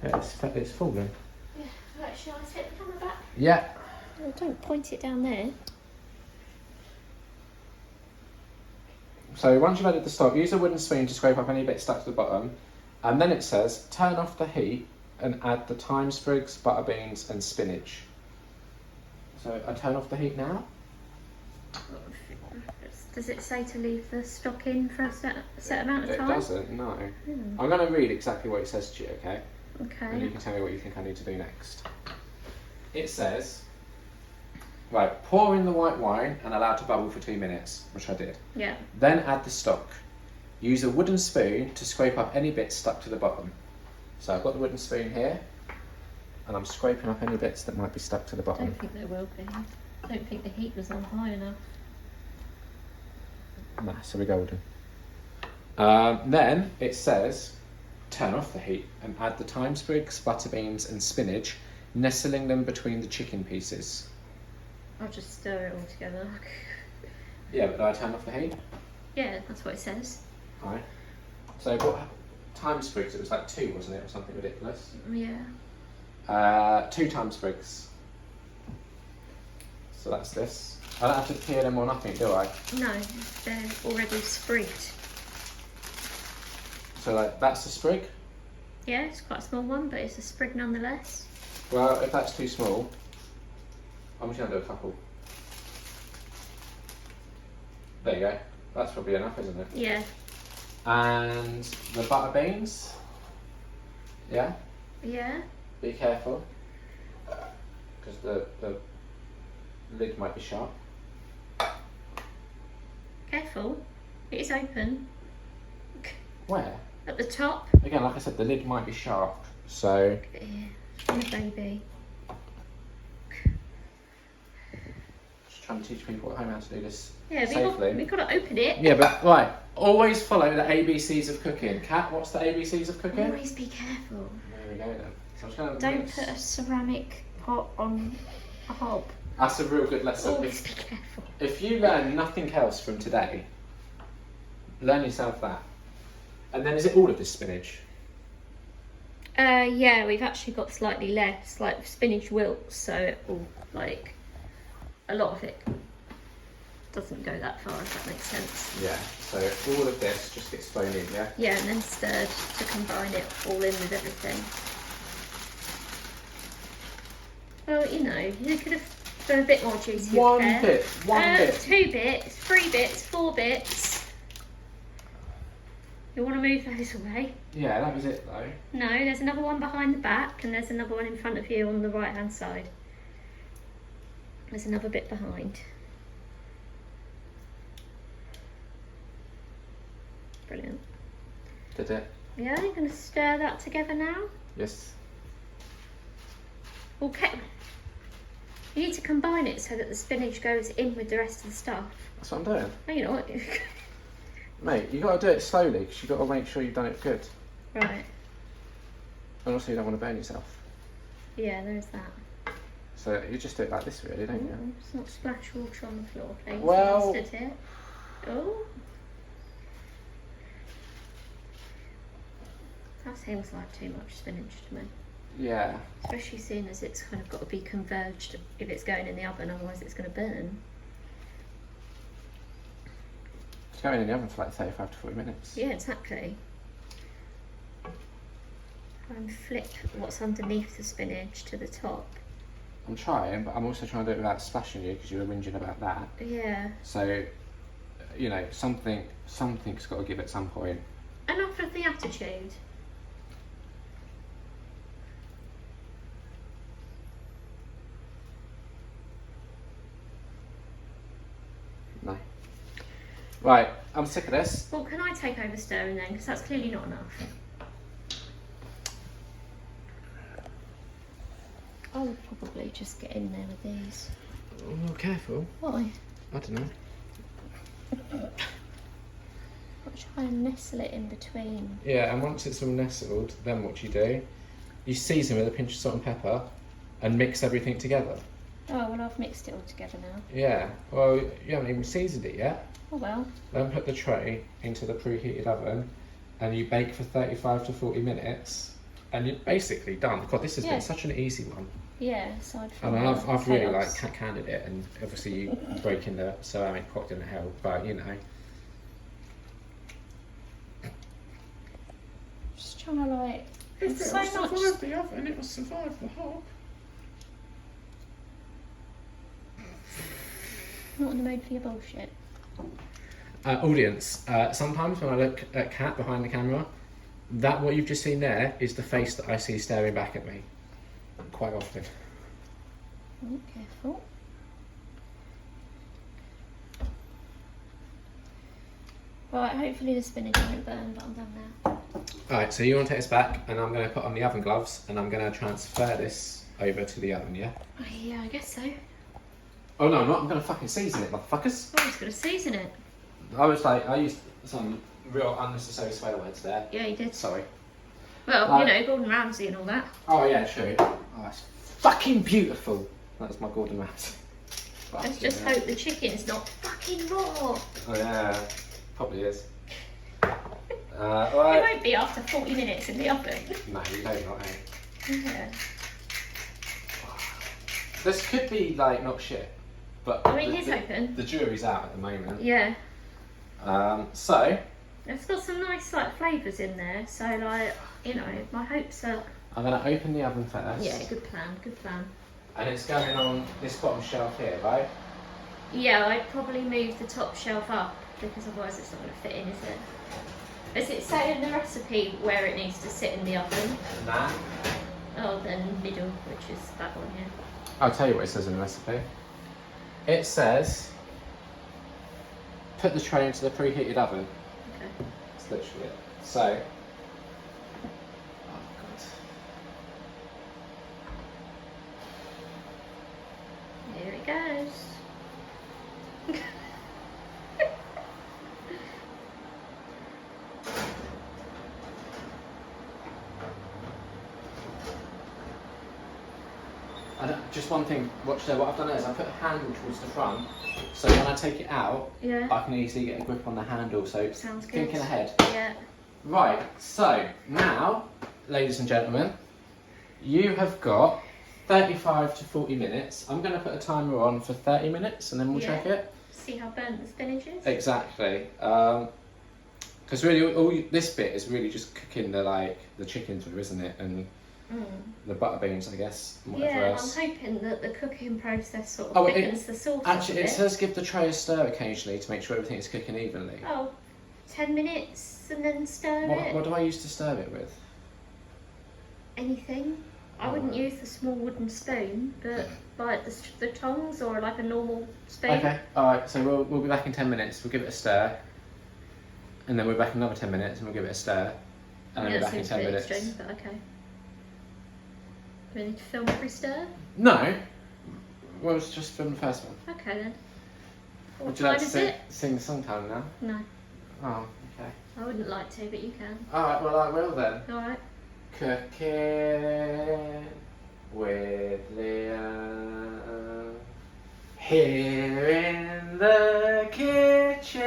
Yeah, it's falling. Yeah, right, shall I set the camera back? Yeah. Oh, don't point it down there. So once you've added the stock, use a wooden spoon to scrape up any bits stuck to the bottom. And then it says, turn off the heat and add the thyme sprigs, butter beans and spinach. So I turn off the heat now. Does it say to leave the stock in for a set amount of time? It doesn't, no. I'm going to read exactly what it says to you, okay? Okay. And you can tell me what you think I need to do next. It says, right, pour in the white wine and allow it to bubble for 2 minutes, which I did. Yeah. Then add the stock. Use a wooden spoon to scrape up any bits stuck to the bottom. So I've got the wooden spoon here, and I'm scraping up any bits that might be stuck to the I bottom. don't think there will be. I don't think the heat was on high enough. Nah, so we're golden. Then it says, turn off the heat and add the thyme sprigs, butter beans and spinach, nestling them between the chicken pieces. I'll just stir it all together. Yeah, but do I turn off the heat? Yeah, that's what it says. Alright. So what thyme sprigs? It was like 2, wasn't it, or something ridiculous? Yeah. 2 thyme sprigs. So that's this. I don't have to peel them or nothing, do I? No, they're already sprigged. So like, that's the sprig. Yeah, it's quite a small one, but it's a sprig nonetheless. Well, if that's too small, I'm just going to do a couple. There you go. That's probably enough, isn't it? Yeah. And the butter beans. Yeah? Yeah. Be careful. Because the lid might be sharp. Careful. It is open. Where? At the top. Again, like I said, the lid might be sharp. So... Yeah. And a baby. Just trying to teach people at home how to do this Yeah, safely. we've got to open it. Yeah, but right, always follow the ABCs of cooking. Kat, what's the ABCs of cooking? Always be careful. There we go then. So I'm just gonna Don't mix. put a ceramic pot on a hob. That's a real good lesson. Always be careful. If you learn nothing else from today, learn yourself that. And then is it all of this spinach? Yeah, we've actually got slightly less. Like spinach wilts, so it will, like, a lot of it doesn't go that far, if that makes sense. Yeah, so all of this just gets thrown in, yeah? Yeah, and then stirred to combine it all in with everything. Well, you know, you could have done a bit more juicy. One bit. 2 bits, 3 bits, 4 bits. You want to move those away? Yeah, that was it though. No, there's another one behind the back, and there's another one in front of you on the right hand side. There's another bit behind. Brilliant. Did it? Yeah, you're going to stir that together now. Yes. Okay. You need to combine it so that the spinach goes in with the rest of the stuff. That's what I'm doing. No, you're not. Mate, you got to do it slowly because you've got to make sure you've done it good. Right. And also you don't want to burn yourself. Yeah, there's that. So you just do it like this really, don't you? Let's not splash water on the floor, please. Well- Mustard here. Oh. That seems like too much spinach to me. Yeah. Especially seeing as it's kind of got to be converged if it's going in the oven, otherwise it's going to burn. It's going in the oven for like 35 to 40 minutes. Yeah, exactly. And flip what's underneath the spinach to the top. I'm trying, but I'm also trying to do it without splashing you because you were whinging about that. Yeah. So, you know, something's got to give at some point. Enough of the attitude. No. Right, I'm sick of this. Well, can I take over stirring then? Because that's clearly not enough. I would probably just get in there with these. Oh, careful. Why? I don't know. I'll try and nestle it in between. Yeah, and once it's all nestled, then what do? You season with a pinch of salt and pepper and mix everything together. Oh, well, I've mixed it all together now. Yeah, well, you haven't even seasoned it yet. Oh, well. Then put the tray into the preheated oven and you bake for 35 to 40 minutes and you're basically done. God, this has been such an easy one. Yeah, aside from And I've really like chaos. canned it, and obviously you breaking the ceramic pot didn't help, but you know. Just trying to like... If so it will much... survive the oven, it will survive the hob. Not in the mood for your bullshit. Audience, sometimes when I look at Kat behind the camera, that what you've just seen there is the face that I see staring back at me. Quite often. Oh, careful. Right, hopefully the spinach won't burn, but I'm done now. Alright, so you want to take this back, and I'm going to put on the oven gloves, and I'm going to transfer this over to the oven, yeah? Oh, yeah, I guess so. Oh no, I'm not. I'm going to fucking season it, motherfuckers. Oh, I was going to season it. I used some real unnecessary swear words there. Yeah, you did. Sorry. Well, you know, Gordon Ramsey and all that. Oh yeah, true. Oh, that's fucking beautiful. That's my Gordon Ramsay. Let's just hope the chicken's not fucking raw. Oh yeah, probably is. It Right. won't be after 40 minutes in the oven. No, you don't, not eh? Yeah. This could be like not shit, but I mean, he's open. The jury's out at the moment. Yeah. So It's got some nice like flavours in there, so like, you know, my hopes are... I'm going to open the oven first. Yeah, good plan, good plan. And it's going on this bottom shelf here, right? Yeah, I'd probably move the top shelf up because otherwise it's not going to fit in, is it? Does it say in the recipe where it needs to sit in the oven? Nah. Oh, then middle, which is that one here. I'll tell you what it says in the recipe. It says, put the tray into the preheated oven. Okay. That's literally it. So, oh god. Here it goes. Just one thing, watch there, what I've done is I put a handle towards the front, so when I take it out, Yeah. I can easily get a grip on the handle, so Sounds good. thinking ahead. Yeah. Right, so now, ladies and gentlemen, you have got 35 to 40 minutes. I'm going to put a timer on for 30 minutes and then we'll check it. See how burnt the spinach is? Exactly. Because really, this bit is really just cooking the chicken through, isn't it? And the butter beans, I guess. And whatever Yeah, else. I'm hoping that the cooking process sort of thickens the sauce Actually, up a it bit. says give the tray a stir occasionally to make sure everything is cooking evenly. Oh, 10 minutes and then stir it? What do I use to stir it with? Anything. I wouldn't use the small wooden spoon, but like the tongs or like a normal spoon. Okay, alright, so we'll be back in 10 minutes, we'll give it a stir, and then we're back in another 10 minutes and we'll give it a stir, and then we're back in 10 minutes. Extreme, but okay. Do we need to film every stir? No, well, it's just from the first one. Okay then. What Would you like time to is it? sing the song time now? No, Oh, okay. I wouldn't like to, but you can. Alright, well I will then. Alright. Cooking with Liam here in the kitchen.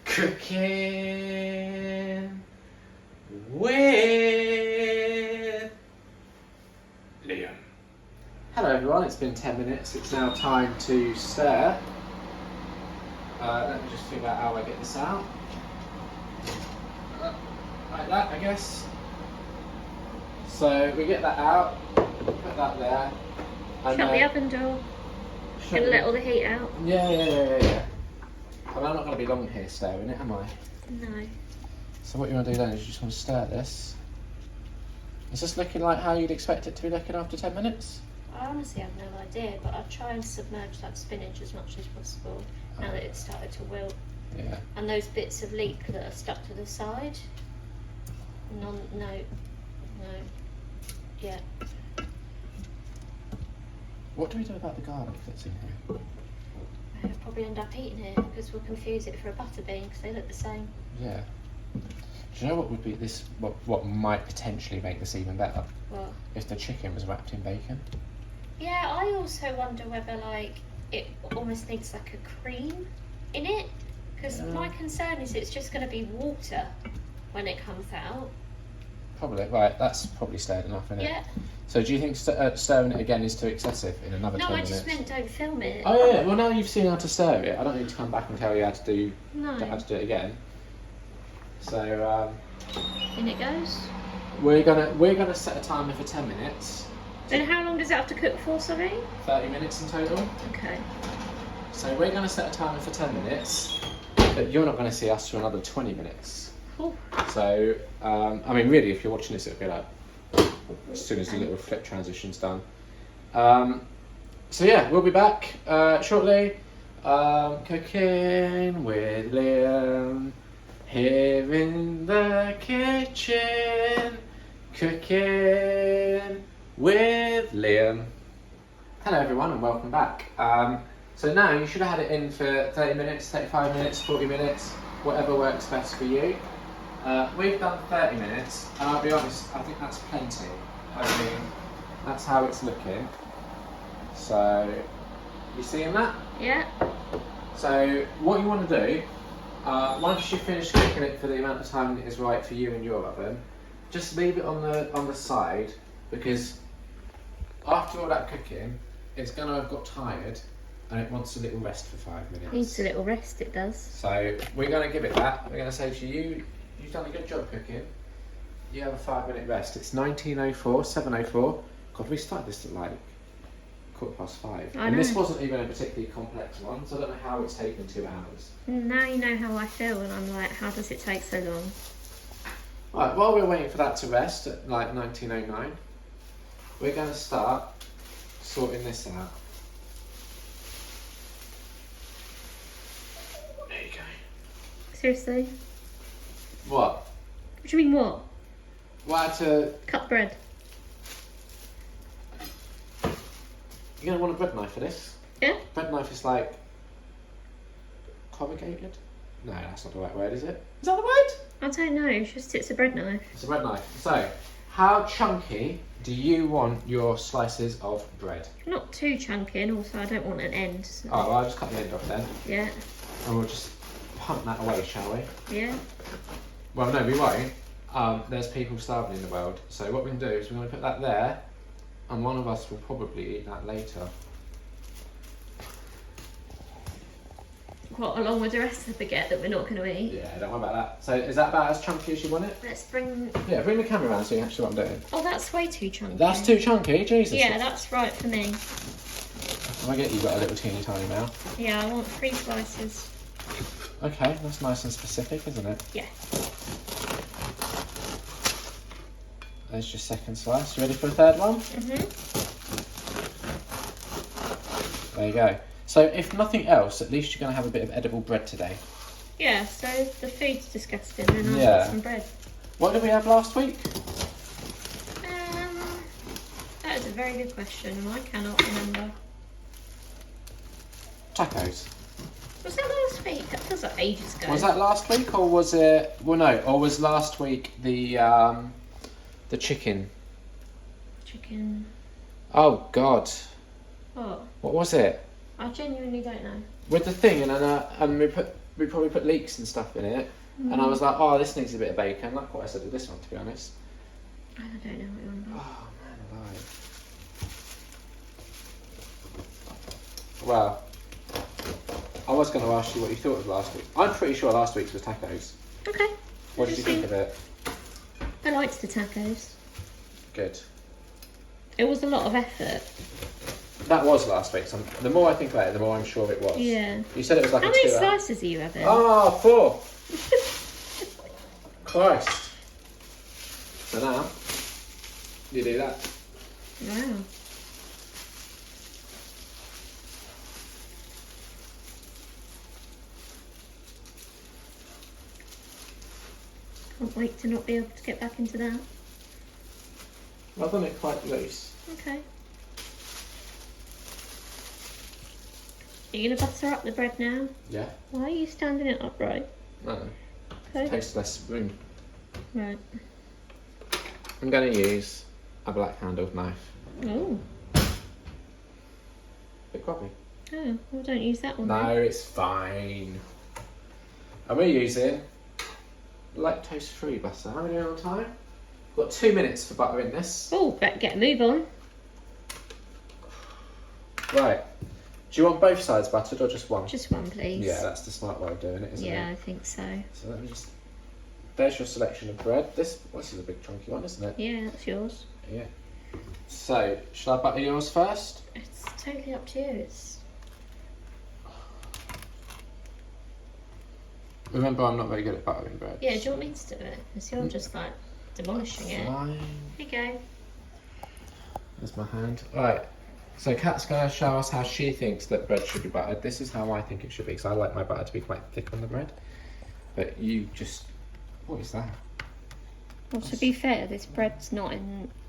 Cooking with Liam. Hello everyone, it's been 10 minutes. It's now time to stir. Let me just figure out how I get this out. Like that, I guess. So we get that out, put that there. And Shut the oven door. Gonna let all the heat out. Yeah. Well, I'm not going to be long here stirring it, am I? No. So what you want to do then is you just want to stir this. Is this looking like how you'd expect it to be looking after 10 minutes? I honestly have no idea, but I'll try and submerge that spinach as much as possible now that it's started to wilt. Yeah. And those bits of leek that are stuck to the side. No. Yeah. What do we do about the garlic that's in here? probably end up eating it because we'll confuse it for a Butterbean because they look the same. Yeah. Do you know what would be this? What might potentially make this even better? What? If the chicken was wrapped in bacon. Yeah, I also wonder whether like it almost needs like a cream in it because my concern is it's just going to be water when it comes out. Probably, right, that's probably stirred enough, isn't it? Yeah. So do you think stirring it again is too excessive in another 10 minutes? No, I just meant don't film it. Oh yeah, well now you've seen how to stir it, I don't need to come back and tell you how to do it again. So in it goes. we're gonna set a timer for 10 minutes. Then how long does it have to cook for, sorry? 30 minutes in total. Okay. So we're gonna set a timer for 10 minutes, but you're not gonna see us for another 20 minutes. Cool. So, I mean, really, if you're watching this, it'll be like as soon as the little flip transition's done. So yeah, we'll be back shortly. Cooking with Liam here in the kitchen. Cooking with Liam. Hello everyone and welcome back. So now you should have had it in for 30 minutes, 35 minutes, 40 minutes, whatever works best for you. We've done 30 minutes, and I'll be honest, I think that's plenty. I mean, that's how it's looking. So, you seeing that? Yeah. So, what you want to do, once you've finished cooking it for the amount of time that is right for you in your oven, just leave it on the side, because after all that cooking, it's going to have got tired, and it wants a little rest for 5 minutes. It needs a little rest, it does. So, we're going to give it that. We're going to say to you, you've done a good job cooking. You have a 5-minute rest. It's 19:04, 7:04. God, we started this at like 5:15. And this wasn't even a particularly complex one, so I don't know how it's taken 2 hours. Now you know how I feel, and I'm like, how does it take so long? Right, while we're waiting for that to rest at like 19:09, we're going to start sorting this out. There you go. Seriously? What? What do you mean what? Well, I had to... Cut bread. You're going to want a bread knife for this? Yeah? Bread knife is like... corrugated? No, that's not the right word, is it? Is that the word? I don't know, it's a bread knife. It's a bread knife. So, how chunky do you want your slices of bread? Not too chunky, and also I don't want an end. So. Oh, well, I'll just cut the end off then. Yeah. And we'll just punt that away, shall we? Yeah. Well, no, we won't. There's people starving in the world. So what we can do is we're going to put that there, and one of us will probably eat that later. What, along with the rest of the baguette that we're not going to eat? Yeah, don't worry about that. So is that about as chunky as you want it? Let's bring... Yeah, bring the camera around so you can see what I'm doing. Oh, that's way too chunky. That's too chunky? Jesus. Yeah, that's right for me. I get you've got a little teeny tiny mouth. Yeah, I want 3 slices. Okay, that's nice and specific, isn't it? Yeah. There's your second slice. You ready for the third one? Mhm. There you go. So if nothing else, at least you're going to have a bit of edible bread today. Yeah, so the food's disgusting and I've Yeah. got some bread. What did we have last week? That is a very good question and I cannot remember. Tacos. Was that last week? That feels like ages ago. Was that last week or was it... Well, no. Or was last week the chicken? Chicken... Oh, God. What? What was it? I genuinely don't know. With the thing, and we probably put leeks and stuff in it. And I was like, oh, this needs a bit of bacon. Like what I said with this one, to be honest. I don't know what you're on about. Oh, man alive. Well, I was going to ask you what you thought of last week. I'm pretty sure last week's was tacos. Okay. What did you think of it? I liked the tacos. Good. It was a lot of effort. That was last week. So the more I think about it, the more I'm sure it was. Yeah. You said it was like How a many 2 hour. slices are you having? Oh, 4. Christ. So now, you do that. Wow. Can't wait to not be able to get back into that. I've done it quite loose. Okay. Are you going to butter up the bread now? Yeah. Why are you standing it upright? No. Okay. Tasteless spoon. Right. I'm going to use a black handled knife. Oh. Bit grubby. Oh, well, don't use that one. No, then. it's fine. And we're using lactose-free butter. How many on time? We've got 2 minutes for buttering this. Oh, better get a move on. Right. Do you want both sides buttered or just one? Just one, please. Yeah, that's the smart way of doing it, isn't Yeah, it? I think so. So let me just... There's your selection of bread. This is a big chunky one, isn't it? Yeah, that's yours. Yeah. So, shall I butter yours first? It's totally up to you. It's... Remember, I'm not very good at buttering bread. Yeah, do you want me to do it? Because you're just like demolishing it. Fine. Here you go. There's my hand. Right. So Kat's going to show us how she thinks that bread should be buttered. This is how I think it should be, because I like my butter to be quite thick on the bread. But you just... What is that? Well, to be fair, this bread's not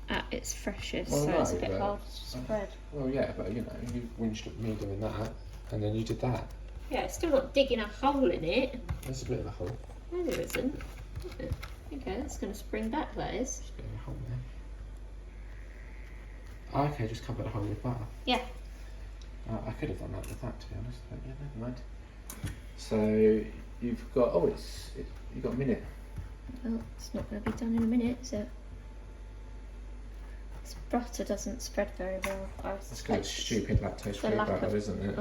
at its freshest, Well, so no, it's a bit but- hard to spread. Well, yeah, but you know, you whinged at me doing that, and then you did that. Yeah, it's still not digging a hole in it. There's a bit of a hole. No, there isn't. Is it? Okay, that's going to spring back, that is. Just getting a hole there. Oh, okay, just cover the hole with butter. Yeah. I could have done that with that, to be honest, but yeah, never mind. So you've got you've got a minute. Well, it's not going to be done in a minute, is it? This butter doesn't spread very well. That's because it's stupid lactose-free butter, isn't it?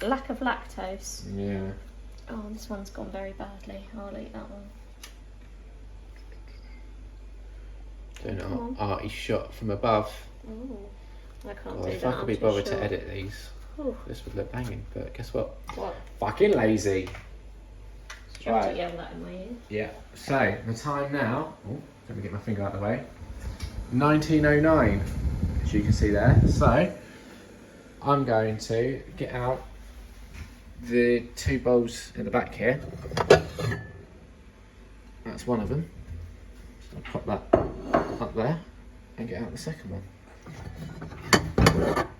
Lack of lactose. Yeah. Oh, this one's gone very badly. I'll eat that one. Doing Come an on. arty shot from above. Ooh, I can't Oh, do if that. I could be I'm too bothered short. to edit these, Ooh, this would look banging. But guess what? what? Fucking lazy. Trying Right. to yell that in my ear. Yeah. So the time now. Oh, let me get my finger out of the way. 19:09, as you can see there. So I'm going to get out the 2 bowls at the back here. That's one of them. So I'll pop that up there and get out the second one.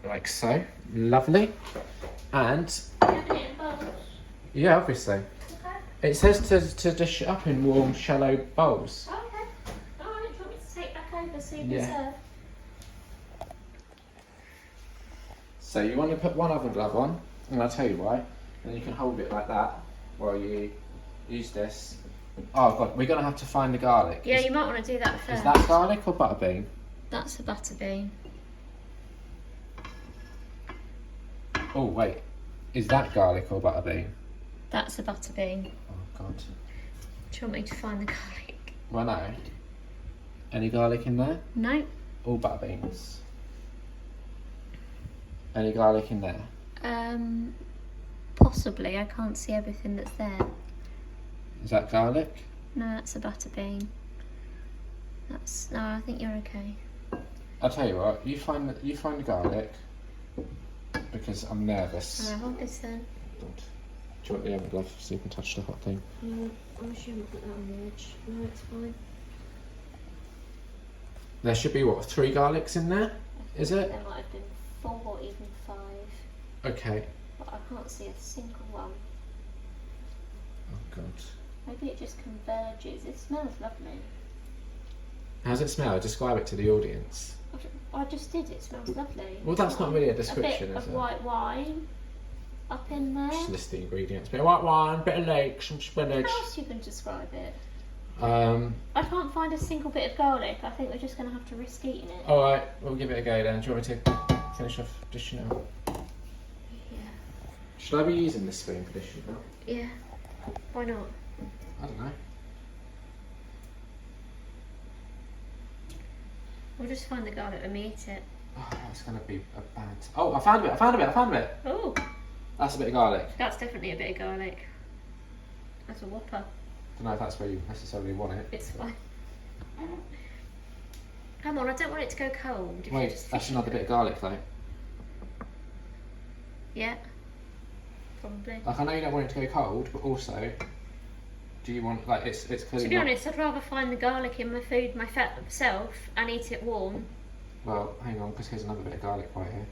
Like so. Lovely. And You haven't eaten bowls? yeah, obviously. Okay. It says to dish it up in warm, shallow bowls. Okay. Alright, do you want me to take back over so you Yeah. can serve? So you want to put one oven glove on, and I'll tell you why. Then you can hold it like that while you use this. Oh god, we're gonna have to find the garlic. Yeah, you might want to do that first. Is that garlic or butterbean? That's a butter bean. Oh wait, is that garlic or butterbean? That's a butter bean. Oh god. Do you want me to find the garlic? Well no. Any garlic in there? No. All butterbeans. Any garlic in there? Possibly. I can't see everything that's there. Is that garlic? No, that's a butter bean. No, I think you're okay. I'll tell you what. You find the garlic because I'm nervous. Can I hold this then? God. Do you want the oven glove so you can touch the hot thing? No, I'm sure I'll put that on the edge. No, it's fine. There should be what, 3 garlics in there? Is it? There might have been 4 or even 5. Okay. But I can't see a single one. Oh god. Maybe it just converges. It smells lovely. How's it smell? Describe it to the audience. I just did. It smells lovely. Well, that's not really a A description, bit is of it? white wine up in there. Just list the ingredients. Bit of white wine, bit of leeks, some spinach. How else you can describe it? Um. I can't find a single bit of garlic. I think we're just going to have to risk eating it. All right, we'll give it a go then. Do you want me to finish off dishing out? Yeah. Should I be using this spoon for dishing out? Yeah. Why not? I don't know. We'll just find the garlic when we eat it. Oh, that's gonna be a bad. Oh, I found a bit. Oh, That's a bit of garlic. that's definitely a bit of garlic. That's a whopper. Don't know if that's where you necessarily want it. It's fine. Come on, I don't want it to go cold. If you Wait, just that's fish another it. bit of garlic though. Yeah. Probably. Like I know you don't want it to go cold, but also, do you want like it's clearly To be not- honest, I'd rather find the garlic in my food myself and eat it warm. Well, hang on, because here's another bit of garlic right here.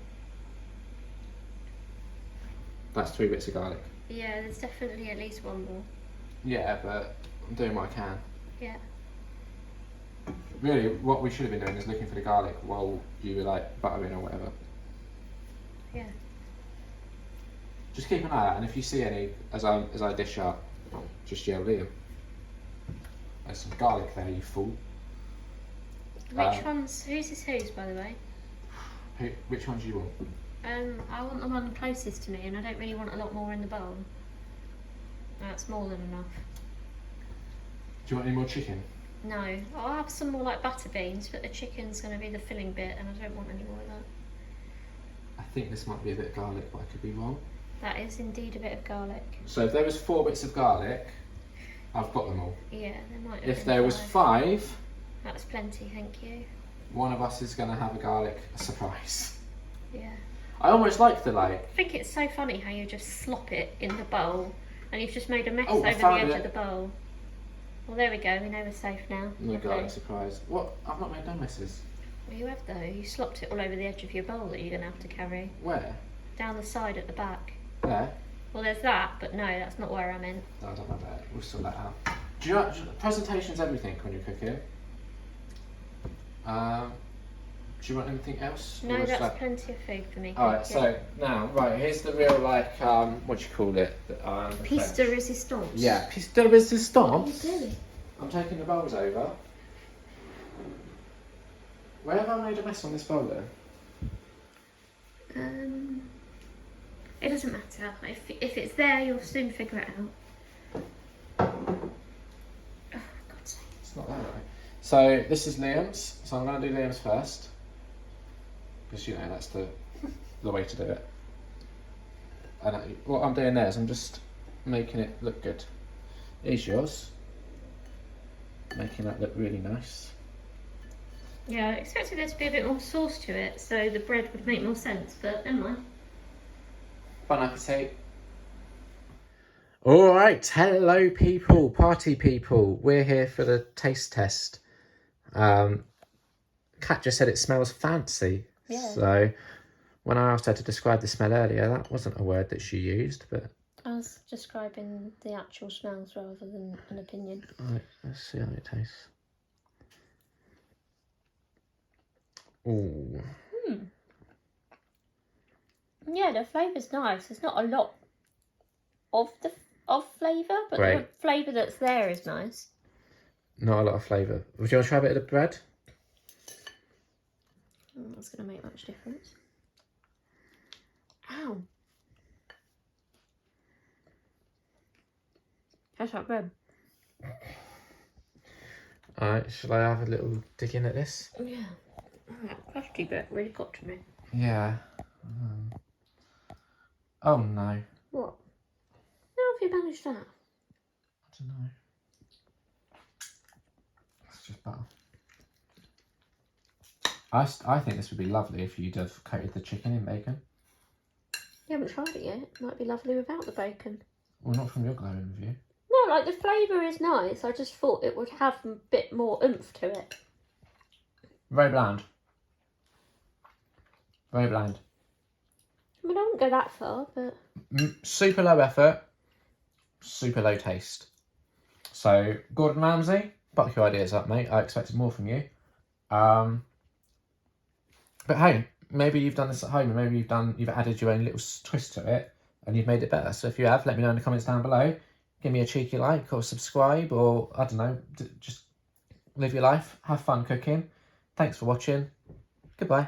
That's 3 bits of garlic. Yeah, there's definitely at least one more. Yeah, but I'm doing what I can. Yeah. Really, what we should have been doing is looking for the garlic while you were like buttering or whatever. Yeah. Just keep an eye out, and if you see any as I dish up, just yell Liam. There's some garlic there, you fool. Which ones? Whose is whose, by the way? Which ones do you want? I want the one closest to me, and I don't really want a lot more in the bowl. That's more than enough. Do you want any more chicken? No, I'll have some more like butter beans, but the chicken's going to be the filling bit, and I don't want any more of that. I think this might be a bit of garlic, but I could be wrong. That is indeed a bit of garlic. So if there was 4 bits of garlic, I've got them all. Yeah, there might have If been there was 5, that's plenty, thank you. one of us is going to have a garlic surprise. Yeah. I almost like the I think it's so funny how you just slop it in the bowl, and you've just made a mess Oh, over I the found edge it. of the bowl. Well, there we go. We know we're safe now. No Lovely. garlic surprise. What? I've not made no messes. Well, you have though. You slopped it all over the edge of your bowl that you're going to have to carry. Where? Down the side at the back. There? Well, there's that, but no, that's not where I meant. No, I don't know that. We'll sort that out. Do you know, presentation's everything when you're cooking. Do you want anything else? No, Or is that's that- plenty of food for me. Alright, thank you. so now, right, here's the real, like, what do you call it? Piece de resistance. Yeah, piece de What are you resistance. doing? I'm taking the bowls over. Where have I made a mess on this bowl then? It doesn't matter. If it's there, you'll soon figure it out. Oh, God's sake. It's not that right. So this is Liam's. So I'm going to do Liam's first. Because, you know, that's the way to do it. And what I'm doing there is I'm just making it look good. Here's yours. Making that look really nice. Yeah, I expected there to be a bit more sauce to it, so the bread would make more sense, but never mind. Bon appetit. Alright, hello people, party people. We're here for the taste test. Kat just said it smells fancy. Yeah. So when I asked her to describe the smell earlier, that wasn't a word that she used, but... I was describing the actual smells rather than an opinion. Right, let's see how it tastes. Ooh. Yeah, the flavour's nice. There's not a lot of flavour, but Great. the flavour that's there is nice. Not a lot of flavour. Would you want to try a bit of the bread? That's going to make much difference. Ow. How's that bread? Alright, shall I have a little dig in at this? Yeah. That crusty bit really got to me. Yeah. Oh no. What? How have you managed that? I don't know. It's just butter. I think this would be lovely if you'd have coated the chicken in bacon. You haven't tried it yet. It might be lovely without the bacon. Well, not from your glowing review. No, like the flavour is nice. I just thought it would have a bit more oomph to it. Very bland. Very bland. I mean, I wouldn't go that far, but... Super low effort, super low taste. So, Gordon Ramsay, buck your ideas up, mate. I expected more from you. But hey, maybe you've done this at home, and maybe you've added your own little twist to it, and you've made it better. So if you have, let me know in the comments down below. Give me a cheeky like or subscribe, or I don't know, just live your life, have fun cooking. Thanks for watching. Goodbye.